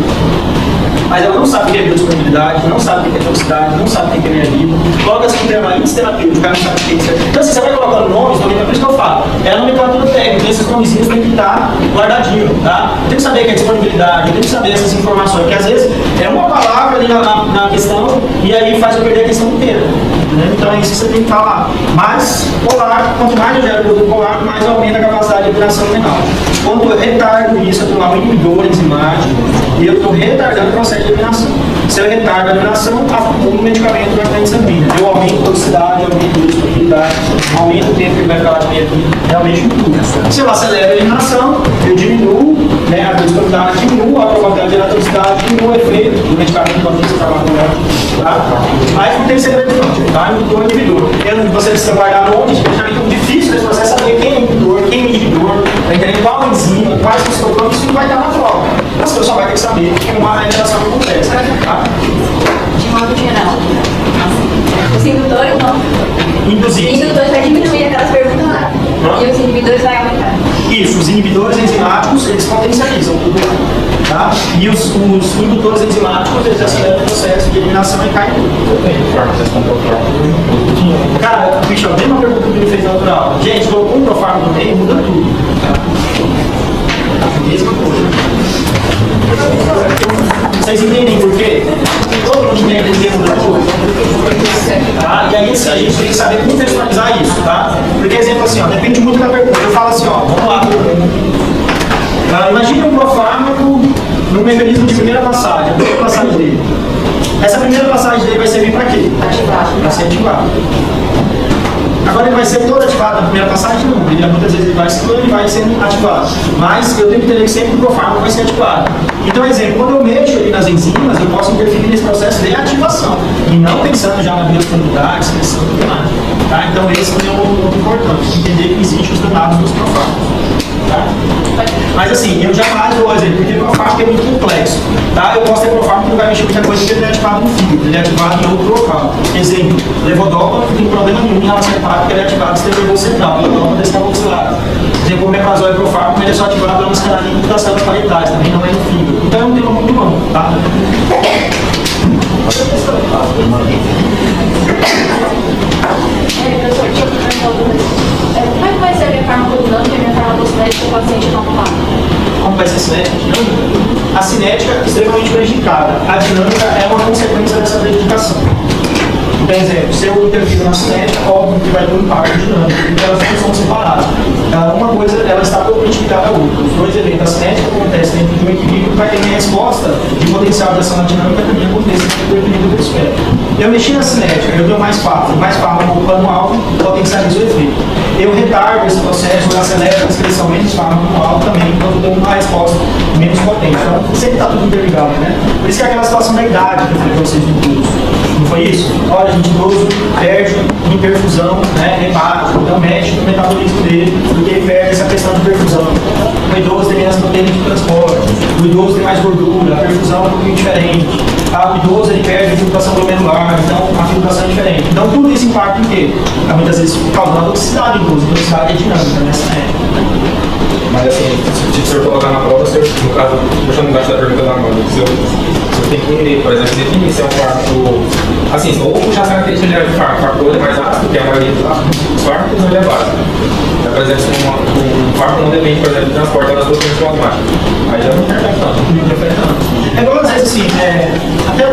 mas ela não sabe o que é biodisponibilidade, não sabe o que é toxicidade, não sabe o que é minha vida. Coloca assim um termo índice terapêutico, o cara não sabe o que é isso. Então, assim, você vai colocando nomes, por isso que eu falo. É a nomenclatura técnica, esses nomezinhos têm que estar guardadinho, tá? Eu tenho que saber o que é disponibilidade, eu tenho que saber essas informações, porque às vezes é uma palavra ali na questão e aí faz eu perder a questão inteira. Né? Então é isso que você tem que falar. Mas, polar, quanto mais eu gero produto polar, mais aumenta a capacidade de eliminação renal. Quando eu retardo isso, eu tenho lá um inibidor enzimático e eu estou retardando o processo de eliminação. Se eu retardo a eliminação, o medicamento vai estar em sanguínea. Eu aumento a toxicidade, eu aumento a disponibilidade, aumento o tempo que ele vai ficar lá dentro, realmente tudo. Se eu acelero a eliminação, eu diminuo, né, a disponibilidade, diminuo a probabilidade de gerar toxicidade, diminuo o efeito do medicamento quando você trabalha com ela. Tá? Mas não tem segredo não, tá? Indutor e inibidor. Você precisa guardar nomes, porque é muito difícil nesse processo saber quem é inibidor, quem é inibidor, tá entendendo? Qual enzima, quais são os problemas, isso não vai dar na prova. Mas você só vai ter que saber uma interação que acontece, tá? De modo geral, os indutores vão. Induzir. Os indutores vai diminuir aquelas perguntas lá. E os inibidores vai aumentar. Isso, os inibidores enzimáticos, eles potencializam tudo, tá? E os indutores enzimáticos, eles aceleram o processo de eliminação e caem tudo. Cara, bicho, a mesma pergunta que ele fez na outra aula. Gente, colocou um profármaco no meio, muda tudo. A mesma coisa. Vocês entendem por quê? Todo mundo entende que muda tudo. Tá? E aí, assim, a gente tem que saber contextualizar isso, tá? Porque, exemplo assim, ó, depende muito da pergunta. Eu falo assim, ó, vamos lá. Imagine um profármaco no mecanismo de primeira passagem, a primeira passagem dele. Essa primeira passagem dele vai servir para quê? Para ser ativado. Agora ele vai ser todo ativado na primeira passagem? Não. Ele, muitas vezes ele vai ciclando e vai sendo ativado. Mas eu tenho que entender que sempre o profármaco vai ser ativado. Então, exemplo, quando eu mexo ali nas enzimas, eu posso interferir nesse processo de ativação. E não pensando já na biodisponibilidade, expressão e tudo mais. Tá? Então esse também é um ponto importante. Entender que existem os danados dos profármacos. Tá? Mas assim, eu jamais vou exemplo, porque o profármaco é muito complexo. Tá? Eu posso ter profármaco que não vai mexer muita coisa porque ele é ativado no fígado, ele é ativado em outro local. Exemplo, levodopa não tem problema nenhum em relação ao porque ele é ativado no sistema nervoso central, levodopa desse carboxilato. Exemplo, o meprazol é profármaco, ele é só ativado lá nos canais das células parietais, também não é no fígado. Então é um tema muito bom, tá? cinética extremamente prejudicada. A dinâmica é uma consequência dessa prejudicação. Por exemplo, se eu intervir na cinética, óbvio que vai ter um impacto dinâmico, então elas não são separadas. Uma coisa ela está totalmente ligada à outra. Os dois eventos, a cinética acontece dentro de um equilíbrio, vai ter uma resposta de potencial de ação na dinâmica também acontece dentro do equilíbrio do esfera. Eu mexi na cinética, eu dei mais fármaco no plano alto, potencializo o efeito. Eu retardo esse processo, eu acelero a excreção menos fármaco no alto também, então eu dou uma resposta menos potente. Então sempre está tudo interligado, né? Por isso que é aquela situação da idade que eu falei para vocês no curso. Não foi isso? Olha, gente, idoso perde em perfusão, né, hepática, então mexe no metabolismo dele, porque ele perde essa questão de perfusão. O idoso tem menos proteína de transporte, o idoso tem mais gordura, a perfusão é um pouquinho diferente. O idoso ele perde a filtração glomerular, então a filtração é diferente. Então tudo isso impacta em quê? Muitas vezes causando toxicidade, idoso. Toxicidade é dinâmica, né? Mas assim, se o senhor colocar na prova, você, no caso, puxando embaixo da pergunta da Amanda, o senhor tem que, por exemplo, definir se é um fármaco, assim, ou puxar as características gerais do fármaco, a coisa mais ácido, que é a maioria dos fármacos, não é básico. Então, por exemplo, se um fármaco não depende, por exemplo, de transporte das doenças plasmáticas, aí já não interfere tanto. Não interfere tanto. É igual às vezes assim, até o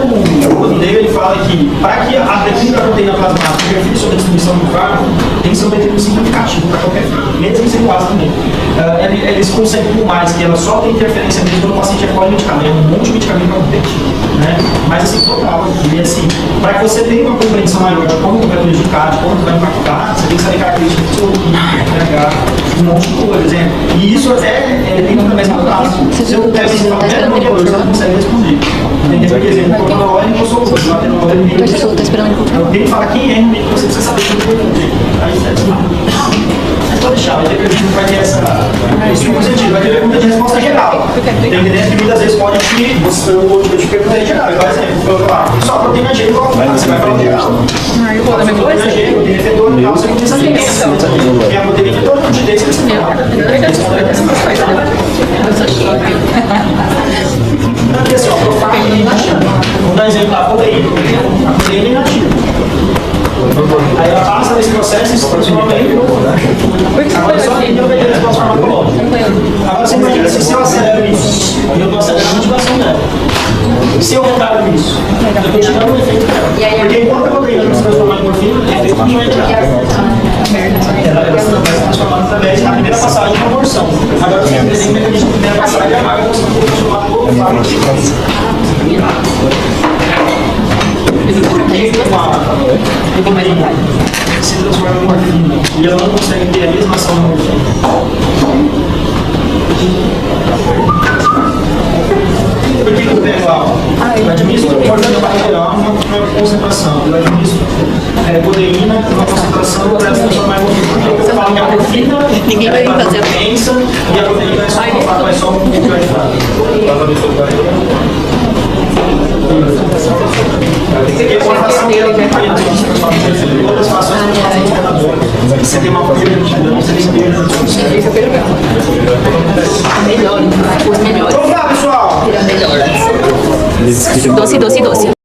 Rodrigo ele fala que para que a definição da proteína plasmática interfira sobre a distribuição do fármaco, tem que ser um mecanismo significativo para qualquer fármaco, mesmo em sequência também. Eles conseguem mais que ela só tem interferência mesmo quando o paciente é polimedicamento, um monte de medicamento para competir, né? Mas assim, total, e assim, para que você tenha uma compreensão maior de como vai prejudicar, de como vai impactar, você tem que saber características do seu RH, um monte de coisa, exemplo. E isso até dentro da mesma classe. Se eu pego esse papel, você não consegue responder. Entendeu? Por exemplo, quando eu olho, eu sou o eu tenho que falar quem é, você precisa saber quem é. Aí você mas pode deixar, vai ter que vai ter essa. Isso no sentido, vai ter pergunta de resposta geral. Tem que entender que muitas vezes pode que você te pergunta em geral. Por exemplo, só a proteína G igual você vai falar geral. A proteína G, proteína efetor e tal, você não tem essa diferença. E a proteína efetor não te deixa esse porque assim, ó, proteína é inativa. Vamos dar exemplo da proteína. A proteína é inativa. Aí ela passa nesse processo e se transforma em agora só tem que obter a resposta farmacológica. Agora você imagina se eu acelero isso, eu estou acelerando a motivação dela. Se eu retardo isso, eu estou tirando o efeito dela. Porque enquanto a proteína não se transforma em morfina, o efeito não é tirado. Ela vai se transformando através da primeira passagem de conversão. Agora você tem que mecanismo de primeira passagem de amarga, você não pode chamar de novo fármaco. Se transforma em morfina e ela não consegue ter a mesma ação na morfina. Por que eu pego álcool? Eu administro morfina bacterial uma concentração. Eu administro proteína uma concentração para se transformar em morfina. Eu falo que a morfina ninguém vai fazer a doença e a proteína é só um pouco de ajudar. Você tem uma proteína de dano, você tem melhor, os melhores. Vamos lá, pessoal! Doce, doce, doce.